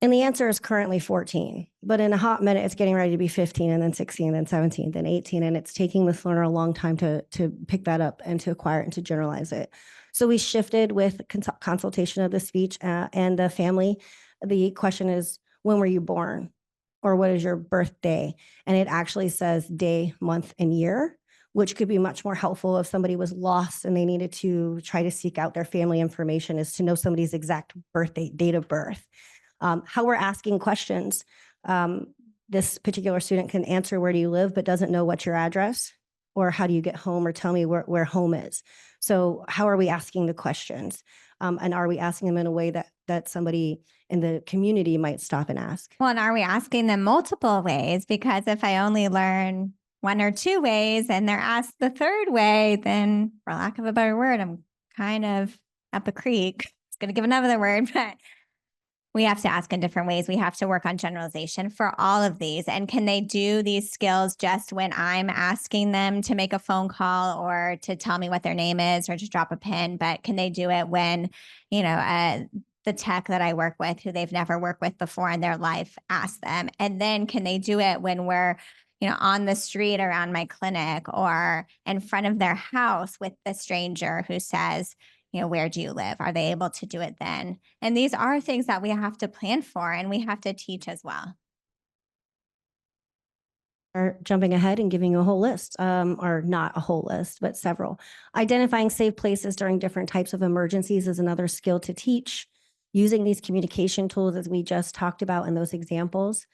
And the answer is currently 14, but in a hot minute, it's getting ready to be 15 and then 16, then 17, then 18. And it's taking this learner a long time to pick that up and to acquire it and to generalize it. So we shifted with consultation of the speech and the family. The question is, when were you born? Or what is your birthday? And it actually says day, month, and year, which could be much more helpful if somebody was lost and they needed to try to seek out their family information, is to know somebody's exact birthday, date of birth. How we're asking questions. This particular student can answer, where do you live, but doesn't know what's your address, or how do you get home, or tell me where home is. So how are we asking the questions? And are we asking them in a way that somebody in the community might stop and ask? Well, and are we asking them multiple ways? Because if I only learn one or two ways and they're asked the third way, then for lack of a better word, I'm kind of up a creek. It's going to give another word, but we have to ask in different ways. We have to work on generalization for all of these. And can they do these skills just when I'm asking them to make a phone call or to tell me what their name is or to drop a pin? But can they do it when, the tech that I work with, who they've never worked with before in their life, ask them? And then can they do it when we're, on the street around my clinic or in front of their house with the stranger who says, where do you live? Are they able to do it then? And these are things that we have to plan for and we have to teach as well. Or jumping ahead and giving you a whole list, or not a whole list, but several. Identifying safe places during different types of emergencies is another skill to teach. Using these communication tools, as we just talked about in those examples.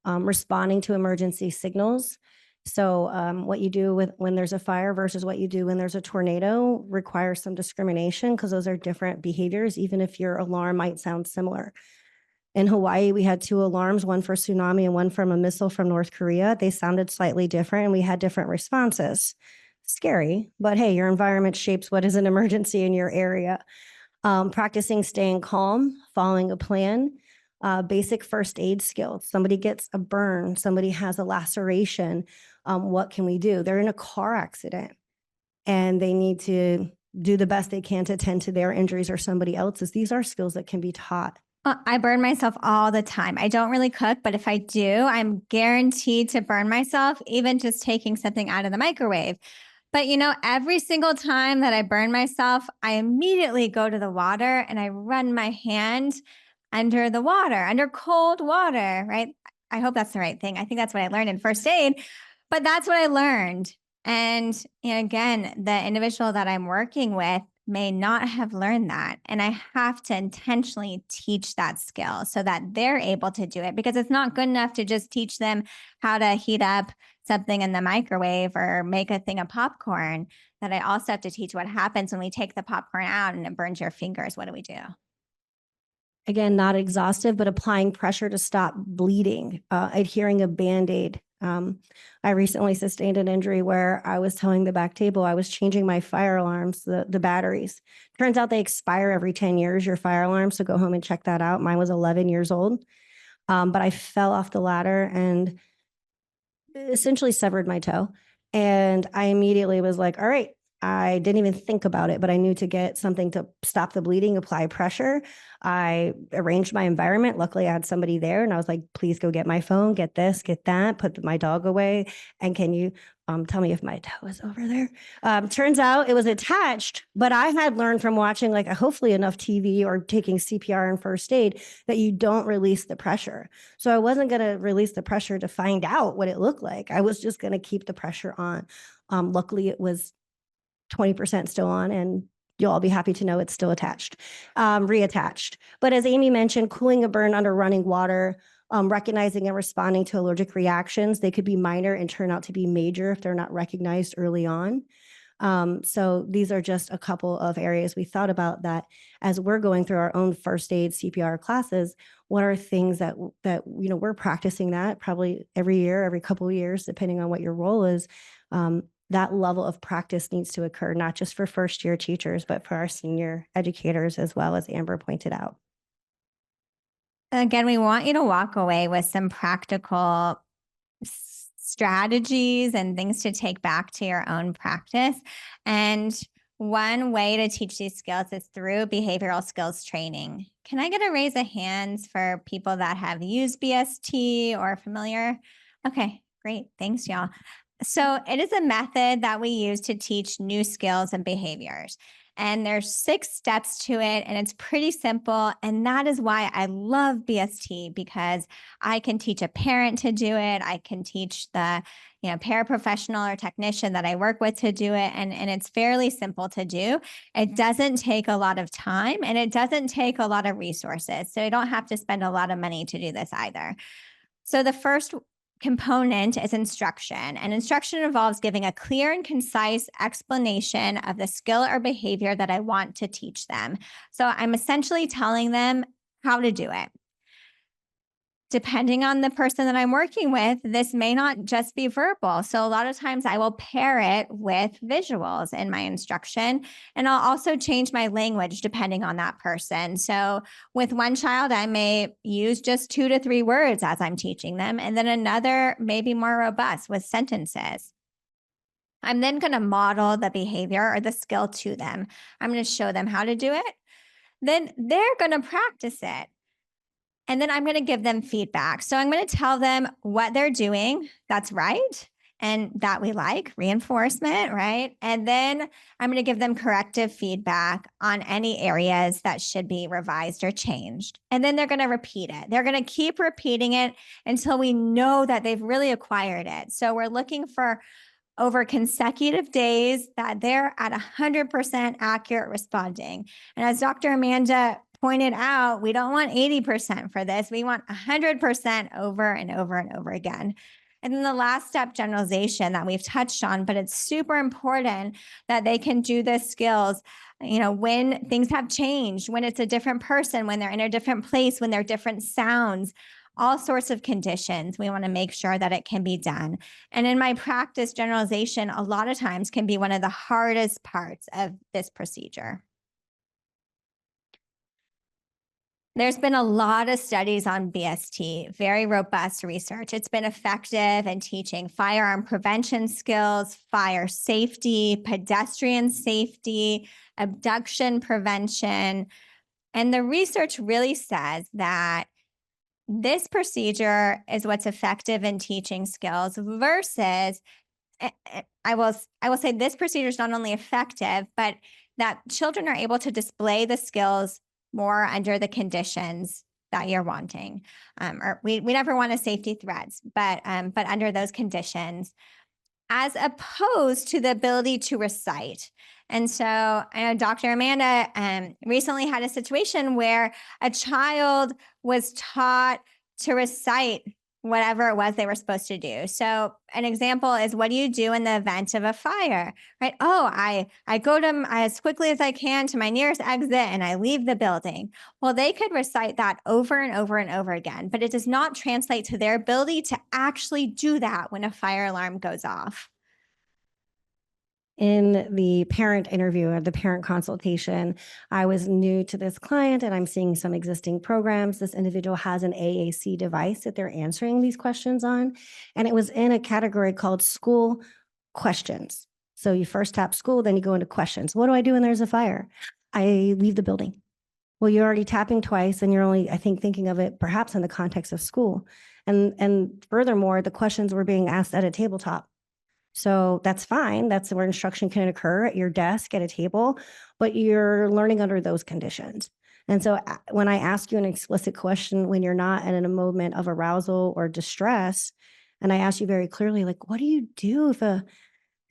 Responding to emergency signals. So what you do when there's a fire versus what you do when there's a tornado requires some discrimination, because those are different behaviors, even if your alarm might sound similar. In Hawaii, we had 2 alarms, one for tsunami and one from a missile from North Korea. They sounded slightly different and we had different responses. Scary, but hey, your environment shapes what is an emergency in your area. Practicing staying calm, following a plan. Basic first aid skills. Somebody gets a burn, somebody has a laceration. What can we do? They're in a car accident and they need to do the best they can to tend to their injuries or somebody else's. These are skills that can be taught. I burn myself all the time. I don't really cook, but if I do, I'm guaranteed to burn myself, even just taking something out of the microwave. But every single time that I burn myself, I immediately go to the water and I run my hand under the water, under cold water, right? I hope that's the right thing. I think that's what I learned in first aid, but that's what I learned. And again, the individual that I'm working with may not have learned that. And I have to intentionally teach that skill so that they're able to do it, because it's not good enough to just teach them how to heat up something in the microwave or make a thing of popcorn, that I also have to teach what happens when we take the popcorn out and it burns your fingers. What do we do? Again, not exhaustive, but applying pressure to stop bleeding, adhering a Band-Aid I recently sustained an injury where I was towing the back table. I was changing my fire alarms, the batteries. Turns out they expire every 10 years, your fire alarms. So go home and check that out. Mine was 11 years old. But I fell off the ladder and essentially severed my toe. And I immediately was like, all right, I didn't even think about it, but I knew to get something to stop the bleeding, apply pressure. I arranged my environment. Luckily, I had somebody there, and I was like, please go get my phone, get this, get that, put my dog away. And can you tell me if my toe is over there? Turns out it was attached, but I had learned from watching like hopefully enough TV or taking CPR and first aid that you don't release the pressure. So I wasn't going to release the pressure to find out what it looked like. I was just going to keep the pressure on. Luckily, it was 20% still on, and you'll all be happy to know it's still attached, reattached. But as Amy mentioned, cooling a burn under running water, recognizing and responding to allergic reactions, they could be minor and turn out to be major if they're not recognized early on. So these are just a couple of areas we thought about that as we're going through our own first aid CPR classes. What are things that we're practicing that probably every year, every couple of years, depending on what your role is. That level of practice needs to occur, not just for first year teachers, but for our senior educators as well, as Amber pointed out. Again, we want you to walk away with some practical strategies and things to take back to your own practice. And one way to teach these skills is through behavioral skills training. Can I get a raise of hands for people that have used BST or familiar? Okay, great. Thanks, y'all. So it is a method that we use to teach new skills and behaviors. And there's 6 steps to it, and it's pretty simple. And that is why I love BST, because I can teach a parent to do it. I can teach the paraprofessional or technician that I work with to do it. And it's fairly simple to do. It doesn't take a lot of time, and it doesn't take a lot of resources. So you don't have to spend a lot of money to do this either. So the first component is instruction, and instruction involves giving a clear and concise explanation of the skill or behavior that I want to teach them. So I'm essentially telling them how to do it. Depending on the person that I'm working with, this may not just be verbal. So a lot of times I will pair it with visuals in my instruction, and I'll also change my language depending on that person. So with one child, I may use just 2 to 3 words as I'm teaching them, and then another may be more robust with sentences. I'm then going to model the behavior or the skill to them. I'm going to show them how to do it. Then they're going to practice it. And then I'm going to give them feedback. So I'm going to tell them what they're doing that's right and that we like, reinforcement, right? And then I'm going to give them corrective feedback on any areas that should be revised or changed. And then they're going to repeat it. They're going to keep repeating it until we know that they've really acquired it. So we're looking for over consecutive days that they're at 100% accurate responding. And as Dr. Amanda pointed out, we don't want 80% for this. We want 100% over and over and over again. And then the last step, generalization, that we've touched on, but it's super important that they can do the skills, when things have changed, when it's a different person, when they're in a different place, when there are different sounds, all sorts of conditions. We want to make sure that it can be done. And in my practice, generalization a lot of times can be one of the hardest parts of this procedure. There's been a lot of studies on BST, very robust research. It's been effective in teaching firearm prevention skills, fire safety, pedestrian safety, abduction prevention. And the research really says that this procedure is what's effective in teaching skills versus, I will say this procedure is not only effective, but that children are able to display the skills more under the conditions that you're wanting. Or we never want a safety threats, but under those conditions, as opposed to the ability to recite. And so I know Dr. Amanda recently had a situation where a child was taught to recite whatever it was they were supposed to do. So an example is, what do you do in the event of a fire, right? Oh, I go to as quickly as I can to my nearest exit and I leave the building. Well, they could recite that over and over and over again, but it does not translate to their ability to actually do that when a fire alarm goes off. In the parent interview or the parent consultation, I was new to this client and I'm seeing some existing programs. This individual has an AAC device that they're answering these questions on, and it was in a category called school questions. So you first tap school, then you go into questions. What do I do when there's a fire? I leave the building. Well, you're already tapping twice and you're only, I think, thinking of it perhaps in the context of school. And furthermore, the questions were being asked at a tabletop. So that's fine. That's where instruction can occur at your desk, at a table, but you're learning under those conditions. And so when I ask you an explicit question, when you're not in a moment of arousal or distress, and I ask you very clearly, like, what do you do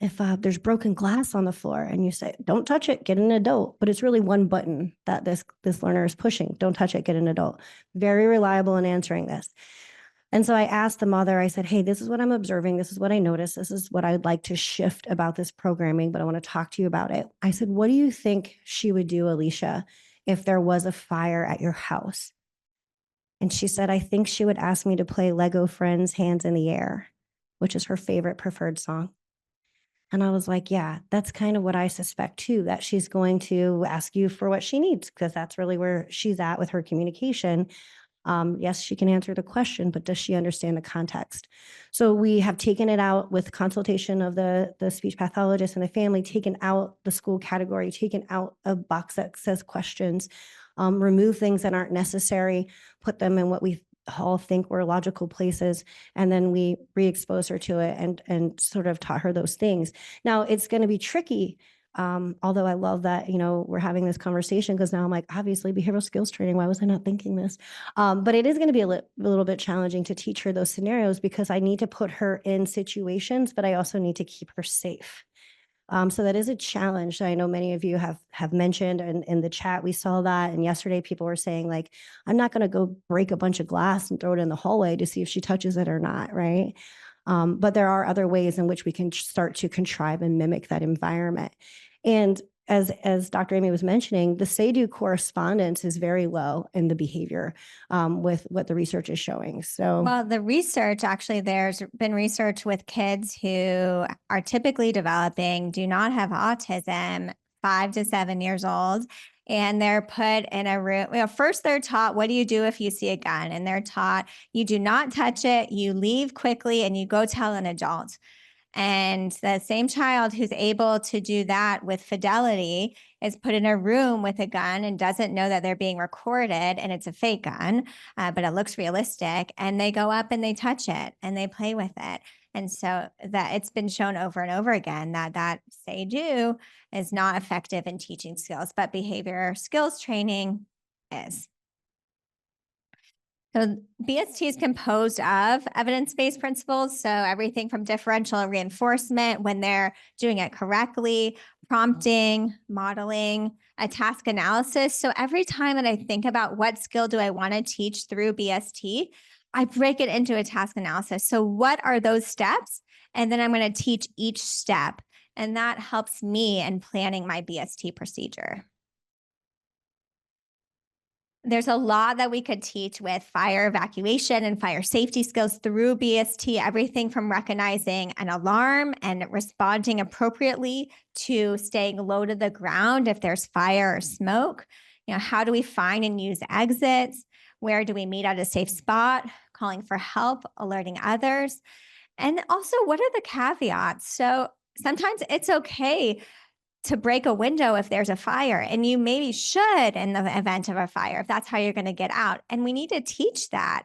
if there's broken glass on the floor? And you say, don't touch it, get an adult. But it's really one button that this learner is pushing. Don't touch it, get an adult. Very reliable in answering this. And so I asked the mother, I said, hey, this is what I'm observing. This is what I noticed. This is what I'd like to shift about this programming, but I want to talk to you about it. I said, what do you think she would do, Alicia, if there was a fire at your house? And she said, I think she would ask me to play Lego Friends Hands in the Air, which is her favorite preferred song. And I was like, yeah, that's kind of what I suspect too, that she's going to ask you for what she needs, because that's really where she's at with her communication. Yes, she can answer the question, but does she understand the context? So we have taken it out with consultation of the speech pathologist and the family, taken out the school category, taken out a box that says questions, remove things that aren't necessary, put them in what we all think were logical places, and then we re-expose her to it and sort of taught her those things. Now, it's going to be tricky. Although I love that, we're having this conversation, because now I'm like, obviously behavioral skills training, why was I not thinking this? But it is going to be a little bit challenging to teach her those scenarios, because I need to put her in situations, but I also need to keep her safe. So that is a challenge. I know many of you have mentioned, and in the chat we saw that, and yesterday people were saying, like, I'm not going to go break a bunch of glass and throw it in the hallway to see if she touches it or not, right? But there are other ways in which we can start to contrive and mimic that environment. And as Dr. Amy was mentioning, the say-do correspondence is very low in the behavior with what the research is showing. So, well, the research, actually, there's been research with kids who are typically developing, do not have autism, 5 to 7 years old, and they're put in a room. First they're taught, what do you do if you see a gun? And they're taught, you do not touch it, you leave quickly, and you go tell an adult. And the same child who's able to do that with fidelity is put in a room with a gun and doesn't know that they're being recorded, and it's a fake gun, but it looks realistic. And they go up and they touch it and they play with it. And so that it's been shown over and over again that say do is not effective in teaching skills, but behavior skills training is. So BST is composed of evidence-based principles. So everything from differential reinforcement when they're doing it correctly, prompting, modeling, a task analysis. So every time that I think about what skill do I want to teach through BST, I break it into a task analysis. So what are those steps? And then I'm going to teach each step. And that helps me in planning my BST procedure. There's a lot that we could teach with fire evacuation and fire safety skills through BST, everything from recognizing an alarm and responding appropriately to staying low to the ground if there's fire or smoke. How do we find and use exits? Where do we meet at a safe spot? Calling for help, alerting others. And also, what are the caveats? So sometimes it's okay to break a window if there's a fire, and you maybe should in the event of a fire if that's how you're going to get out. And we need to teach that.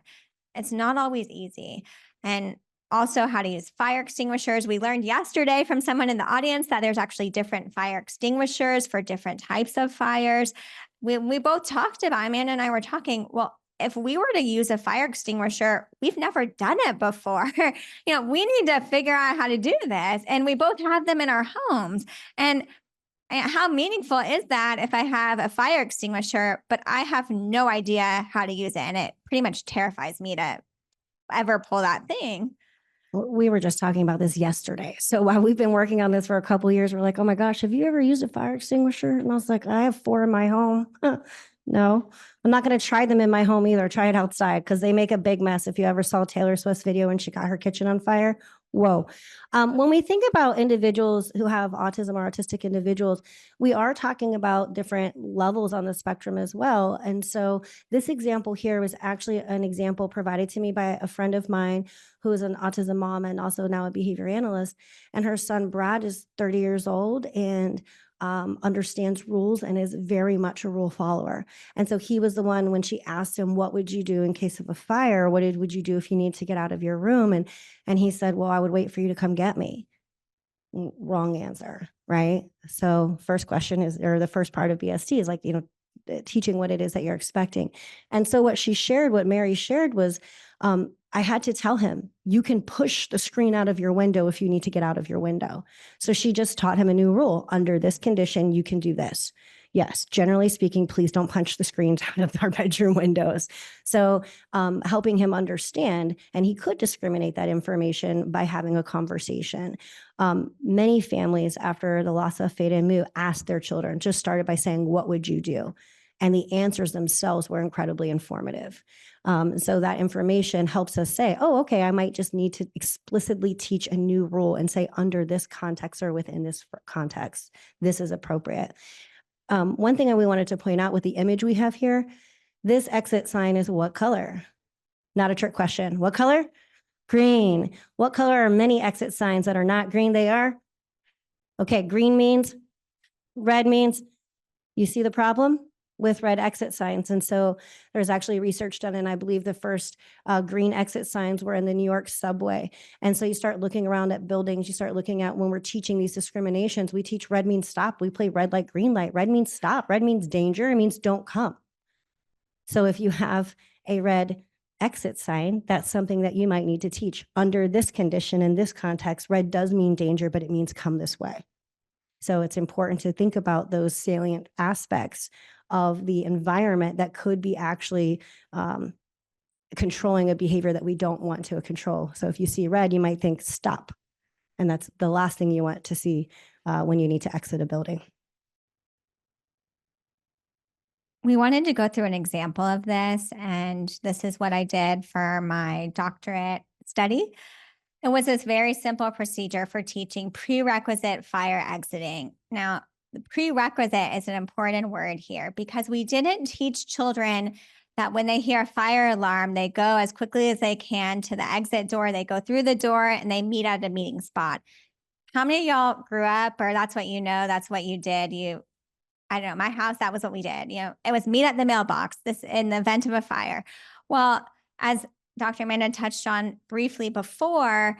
It's not always easy. And also how to use fire extinguishers. We learned yesterday from someone in the audience that there's actually different fire extinguishers for different types of fires. We both talked about, Amanda and I were talking, well, if we were to use a fire extinguisher, we've never done it before. We need to figure out how to do this. And we both have them in our homes. And how meaningful is that if I have a fire extinguisher, but I have no idea how to use it? And it pretty much terrifies me to ever pull that thing. We were just talking about this yesterday. So while we've been working on this for a couple of years, we're like, oh my gosh, have you ever used a fire extinguisher? And I was like, I have 4 in my home. No, I'm not going to try them in my home either. Try it outside because they make a big mess. If you ever saw Taylor Swift's video when she got her kitchen on fire, whoa. When we think about individuals who have autism or autistic individuals, we are talking about different levels on the spectrum as well. And so this example here was actually an example provided to me by a friend of mine who is an autism mom and also now a behavior analyst. And her son, Brad, is 30 years old and understands rules and is very much a rule follower. And so he was the one when she asked him, what would you do in case of a fire? What would you do if you need to get out of your room? And he said, well, I would wait for you to come get me. Wrong answer, right? So first question is, or the first part of BST is like, teaching what it is that you're expecting. And so what Mary shared was, I had to tell him, you can push the screen out of your window if you need to get out of your window. So she just taught him a new rule. Under this condition, you can do this. Yes, generally speaking, please don't punch the screens out of our bedroom windows. So helping him understand, and he could discriminate that information by having a conversation. Many families after the loss of Fada and Mu asked their children, just started by saying, what would you do? And the answers themselves were incredibly informative. So that information helps us say, oh, okay, I might just need to explicitly teach a new rule and say under this context or within this context, this is appropriate. One thing we wanted to point out with the image we have here, this exit sign is what color? Not a trick question. What color? Green. What color are many exit signs that are not green? They are? Okay, green means, red means, you see the problem with red exit signs. And so there's actually research done, and I believe the first green exit signs were in the New York subway. And so you start looking around at buildings, you start looking at when we're teaching these discriminations, we teach red means stop. We play red light, green light. Red means stop. Red means danger. It means don't come. So if you have a red exit sign, that's something that you might need to teach. Under this condition, in this context, red does mean danger, but it means come this way. So it's important to think about those salient aspects of the environment that could be actually controlling a behavior that we don't want to control. So if you see red, you might think stop. And that's the last thing you want to see when you need to exit a building. We wanted to go through an example of this, and this is what I did for my doctorate study. It was this very simple procedure for teaching prerequisite fire exiting. Now, the prerequisite is an important word here because we didn't teach children that when they hear a fire alarm, they go as quickly as they can to the exit door, they go through the door, and they meet at a meeting spot. How many of y'all grew up, or that's what you know, that's what you did? I don't know, my house, that was what we did. It was meet at the mailbox, this in the event of a fire. Well, as Dr. Amanda touched on briefly before,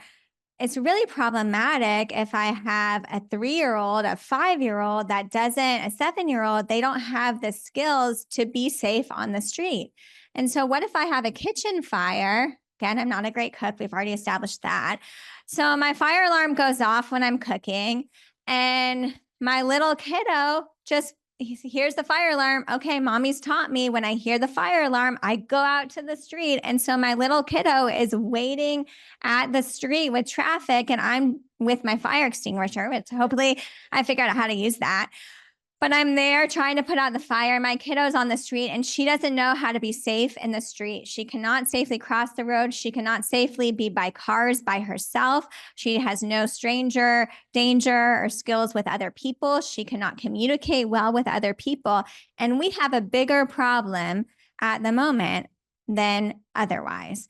it's really problematic if I have a 3-year-old, a 5-year-old that doesn't, a 7-year-old, they don't have the skills to be safe on the street. And so what if I have a kitchen fire? Again, I'm not a great cook. We've already established that. So my fire alarm goes off when I'm cooking, and my little kiddo just here's the fire alarm. Okay, mommy's taught me when I hear the fire alarm, I go out to the street. And so my little kiddo is waiting at the street with traffic, and I'm with my fire extinguisher, which hopefully I figured out how to use that. But I'm there trying to put out the fire. My kiddo's on the street, and she doesn't know how to be safe in the street. She cannot safely cross the road. She cannot safely be by cars by herself. She has no stranger danger or skills with other people. She cannot communicate well with other people. And we have a bigger problem at the moment than otherwise.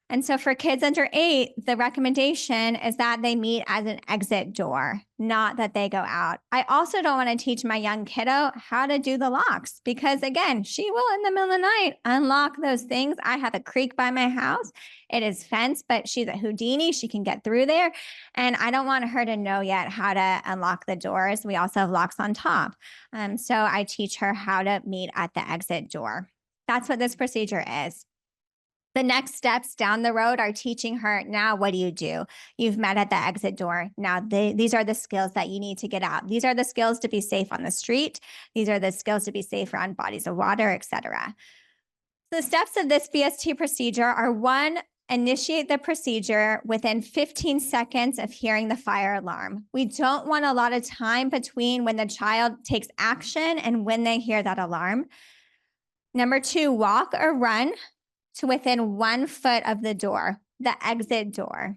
And so for kids under 8, the recommendation is that they meet as an exit door, not that they go out. I also don't want to teach my young kiddo how to do the locks because, again, she will in the middle of the night unlock those things. I have a creek by my house. It is fenced, but she's a Houdini. She can get through there. And I don't want her to know yet how to unlock the doors. We also have locks on top. So I teach her how to meet at the exit door. That's what this procedure is. The next steps down the road are teaching her, now what do you do? You've met at the exit door. Now these are the skills that you need to get out. These are the skills to be safe on the street. These are the skills to be safe around bodies of water, etc. The steps of this BST procedure are 1, Initiate the procedure within 15 seconds of hearing the fire alarm. We don't want a lot of time between when the child takes action and when they hear that alarm. Number 2, walk or run to within 1 foot of the door, the exit door.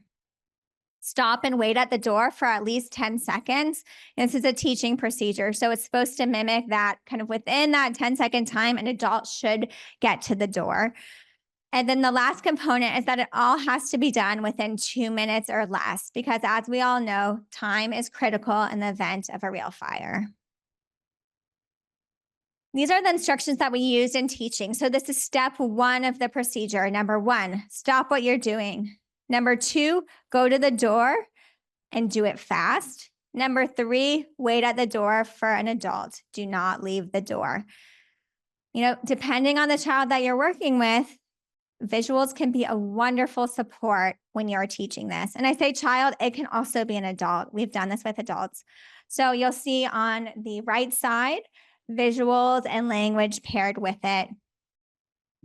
Stop and wait at the door for at least 10 seconds. And this is a teaching procedure, so it's supposed to mimic that kind of within that 10-second time, an adult should get to the door. And then the last component is that it all has to be done within 2 minutes or less, because as we all know, time is critical in the event of a real fire. These are the instructions that we used in teaching. So this is step 1 of the procedure. Number 1, stop what you're doing. Number 2, go to the door and do it fast. Number 3, wait at the door for an adult. Do not leave the door. Depending on the child that you're working with, visuals can be a wonderful support when you're teaching this. And I say child, it can also be an adult. We've done this with adults. So you'll see on the right side, visuals and language paired with it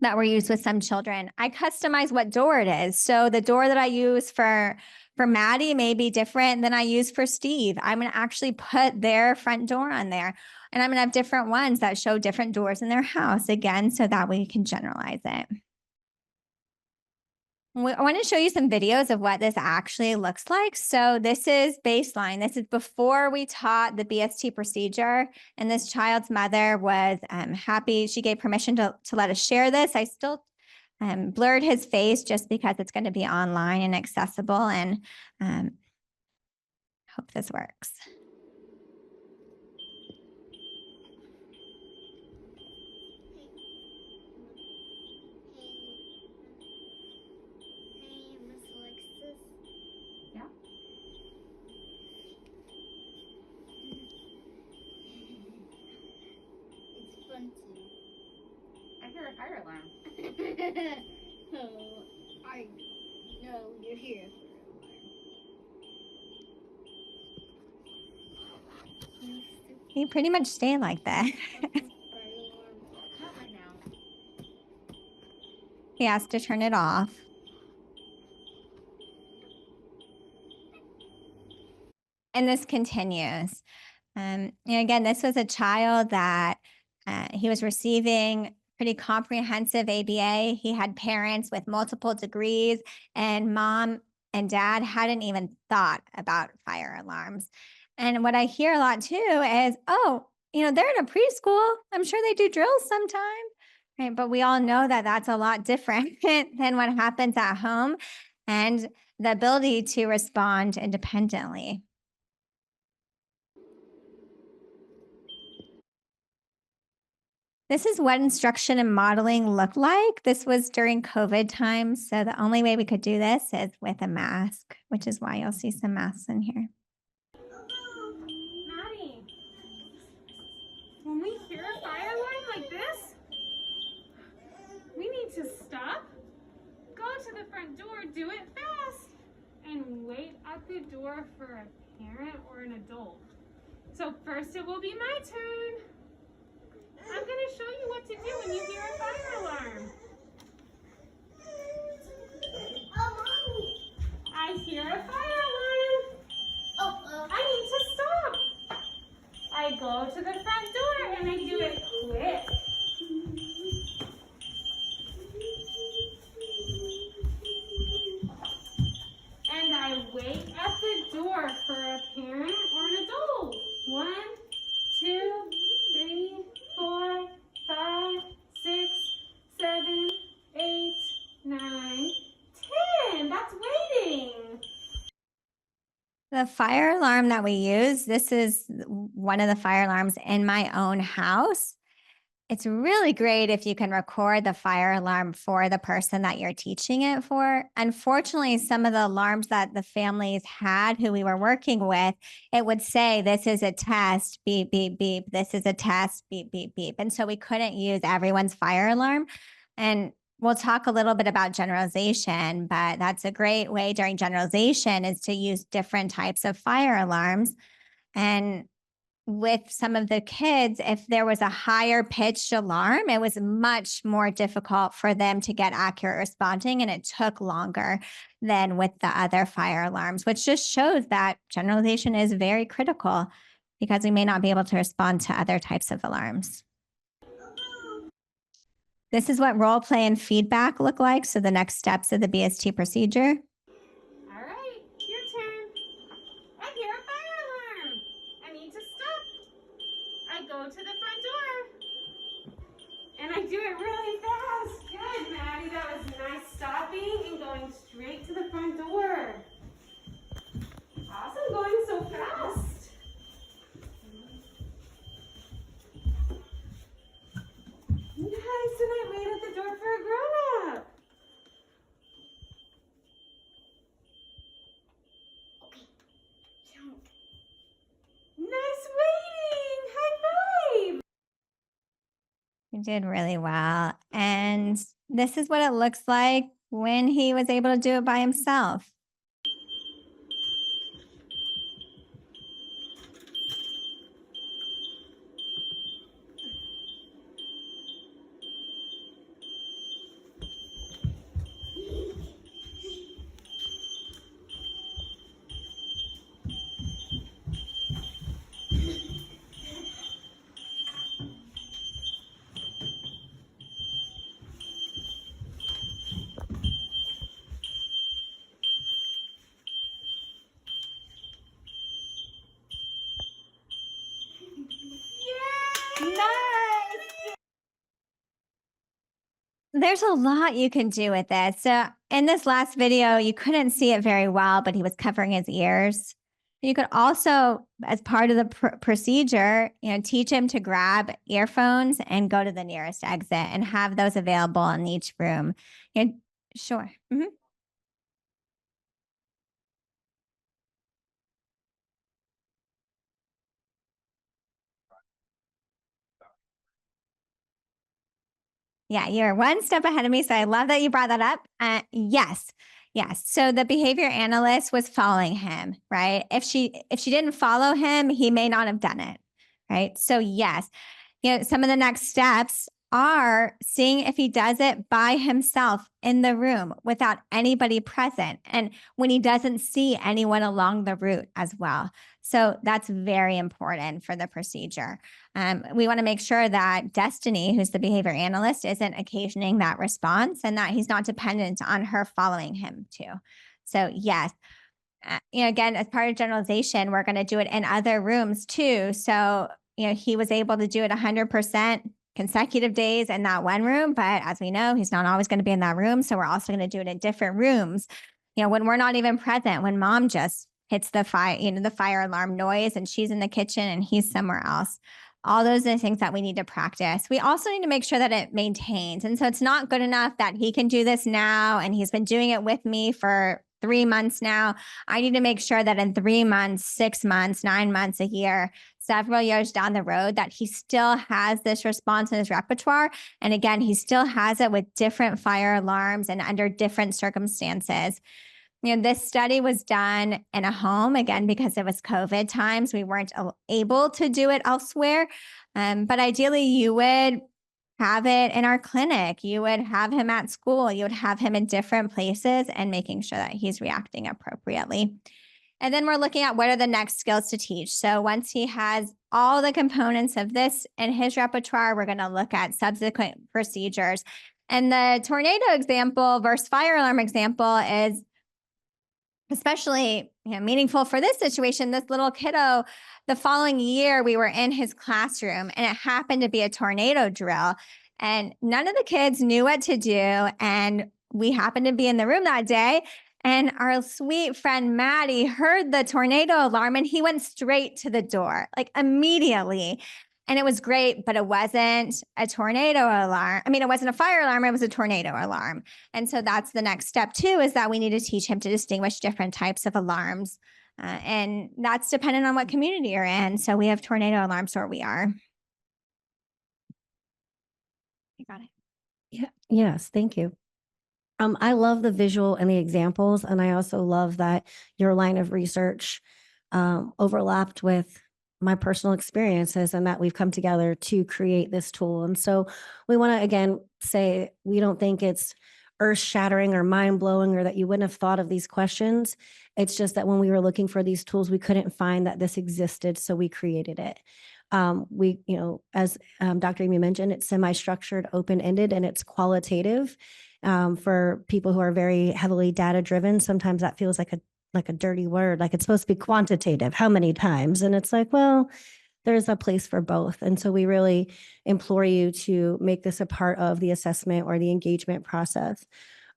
that were used with some children. I customize what door it is. So the door that I use for Maddie may be different than I use for Steve. I'm going to actually put their front door on there. And I'm going to have different ones that show different doors in their house, again, so that we can generalize it. I want to show you some videos of what this actually looks like. So this is baseline. This is before we taught the BST procedure, and this child's mother was happy. She gave permission to let us share this. I still blurred his face just because it's going to be online and accessible, and hope this works. I hear a fire alarm. Oh, I know you're here. He pretty much stayed like that. Fire alarm. Not right now. He asked to turn it off. And this continues. Again, this was a child that he was receiving pretty comprehensive ABA. He had parents with multiple degrees, and mom and dad hadn't even thought about fire alarms. And what I hear a lot too is, oh, they're in a preschool. I'm sure they do drills sometime. Right? But we all know that that's a lot different than what happens at home, and the ability to respond independently. This is what instruction and modeling look like. This was during COVID times, so the only way we could do this is with a mask, which is why you'll see some masks in here. Maddie, when we hear a fire alarm like this, we need to stop, go to the front door, do it fast, and wait at the door for a parent or an adult. So first it will be my turn. I'm going to show you what to do when you hear a fire alarm. I hear a fire alarm. I need to stop. I go to the front door and I do it quick. And I wait at the door for a parent or an adult. 1, 2, 3, 4, 5, 6, 7, 8, 9, 10. That's waiting. The fire alarm that we use, this is one of the fire alarms in my own house. It's really great if you can record the fire alarm for the person that you're teaching it for. Unfortunately, some of the alarms that the families had who we were working with, it would say, this is a test, beep, beep, beep. This is a test, beep, beep, beep. And so we couldn't use everyone's fire alarm. And we'll talk a little bit about generalization, but that's a great way during generalization is to use different types of fire alarms. And with some of the kids, if there was a higher pitched alarm, it was much more difficult for them to get accurate responding, and it took longer than with the other fire alarms, which just shows that generalization is very critical because we may not be able to respond to other types of alarms. This is what role play and feedback look like. So the next steps of the BST procedure. All right, your turn. I hear a fire alarm. I need to stop. I go to the front door. And I do it really fast. Good, Maddie. That was nice stopping and going straight to the front door. Awesome, going so fast. Nice, and I wait at the door for a grown-up. Okay. Jump. Nice waiting. High five. You did really well. And this is what it looks like when he was able to do it by himself. Nice. There's a lot you can do with this. So in this last video, you couldn't see it very well, but he was covering his ears. You could also, as part of the procedure, teach him to grab earphones and go to the nearest exit and have those available in each room. Sure. Mm-hmm. Yeah, you're one step ahead of me. So I love that you brought that up. Yes. So the behavior analyst was following him, right? If she didn't follow him, he may not have done it, right? So yes, some of the next steps are seeing if he does it by himself in the room without anybody present, and when he doesn't see anyone along the route as well. So that's very important for the procedure. We want to make sure that Destiny, who's the behavior analyst, isn't occasioning that response and that he's not dependent on her following him too. So yes, again, as part of generalization, we're going to do it in other rooms too. So, he was able to do it 100% consecutive days in that one room, but as we know, he's not always going to be in that room. So we're also going to do it in different rooms. When we're not even present, when mom just hits the fire alarm noise and she's in the kitchen and he's somewhere else. All those are things that we need to practice. We also need to make sure that it maintains. And so it's not good enough that he can do this now and he's been doing it with me for 3 months now. I need to make sure that in 3 months, 6 months, 9 months, a year, several years down the road, that he still has this response in his repertoire. And again, he still has it with different fire alarms and under different circumstances. This study was done in a home, again, because it was COVID times. We weren't able to do it elsewhere. But ideally, you would have it in our clinic. You would have him at school. You would have him in different places and making sure that he's reacting appropriately. And then we're looking at what are the next skills to teach. So once he has all the components of this in his repertoire, we're going to look at subsequent procedures. And the tornado example versus fire alarm example is especially meaningful for this situation. This little kiddo, the following year, we were in his classroom and it happened to be a tornado drill. And none of the kids knew what to do. And we happened to be in the room that day. And our sweet friend Maddie heard the tornado alarm and he went straight to the door, like immediately. And it was great, but it wasn't a tornado alarm. I mean, it wasn't a fire alarm, it was a tornado alarm. And so that's the next step too, is that we need to teach him to distinguish different types of alarms. And that's dependent on what community you're in. So we have tornado alarms where we are. You got it. Yeah. Yes. Thank you. I love the visual and the examples, and I also love that your line of research overlapped with my personal experiences and that we've come together to create this tool. And so we want to again say we don't think it's earth shattering or mind blowing or that you wouldn't have thought of these questions. It's just that when we were looking for these tools, we couldn't find that this existed. So we created it. We, as Dr. Amy mentioned, it's semi-structured, open-ended, and it's qualitative. For people who are very heavily data driven, sometimes that feels like a dirty word, like it's supposed to be quantitative. How many times? And it's like, well, there's a place for both. And so we really implore you to make this a part of the assessment or the engagement process.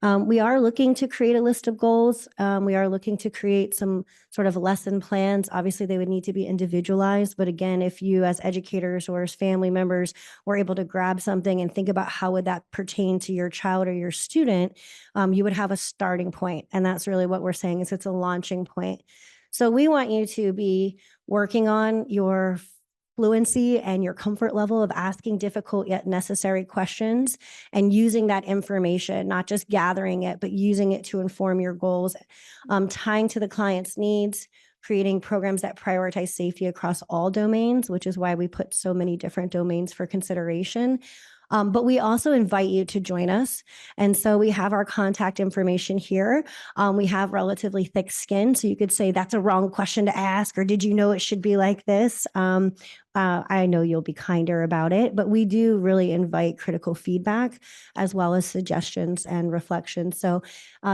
We are looking to create a list of goals. We are looking to create some sort of lesson plans. Obviously, they would need to be individualized. But again, if you as educators or as family members were able to grab something and think about how would that pertain to your child or your student, you would have a starting point. And that's really what we're saying is it's a launching point. So we want you to be working on your fluency and your comfort level of asking difficult yet necessary questions and using that information, not just gathering it, but using it to inform your goals, tying to the client's needs, creating programs that prioritize safety across all domains, which is why we put so many different domains for consideration. But we also invite you to join us. And so we have our contact information here. We have relatively thick skin. So you could say that's a wrong question to ask, or did you know it should be like this? I know you'll be kinder about it, but we do really invite critical feedback as well as suggestions and reflections. So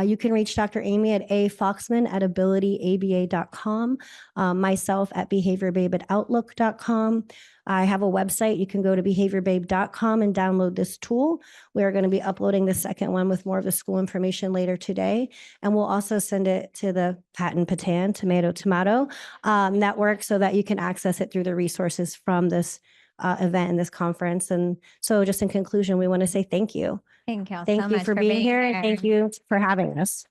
you can reach Dr. Amy at afoxman@abilityaba.com, myself at behaviorbabe@outlook.com. I have a website. You can go to behaviorbabe.com and download this tool. We are going to be uploading the second one with more of the school information later today. And we'll also send it to the Patan tomato network so that you can access it through the resources from this event and this conference. And so just in conclusion, we want to say thank you. Thank you all Thank so you much for being here and thank you for having us.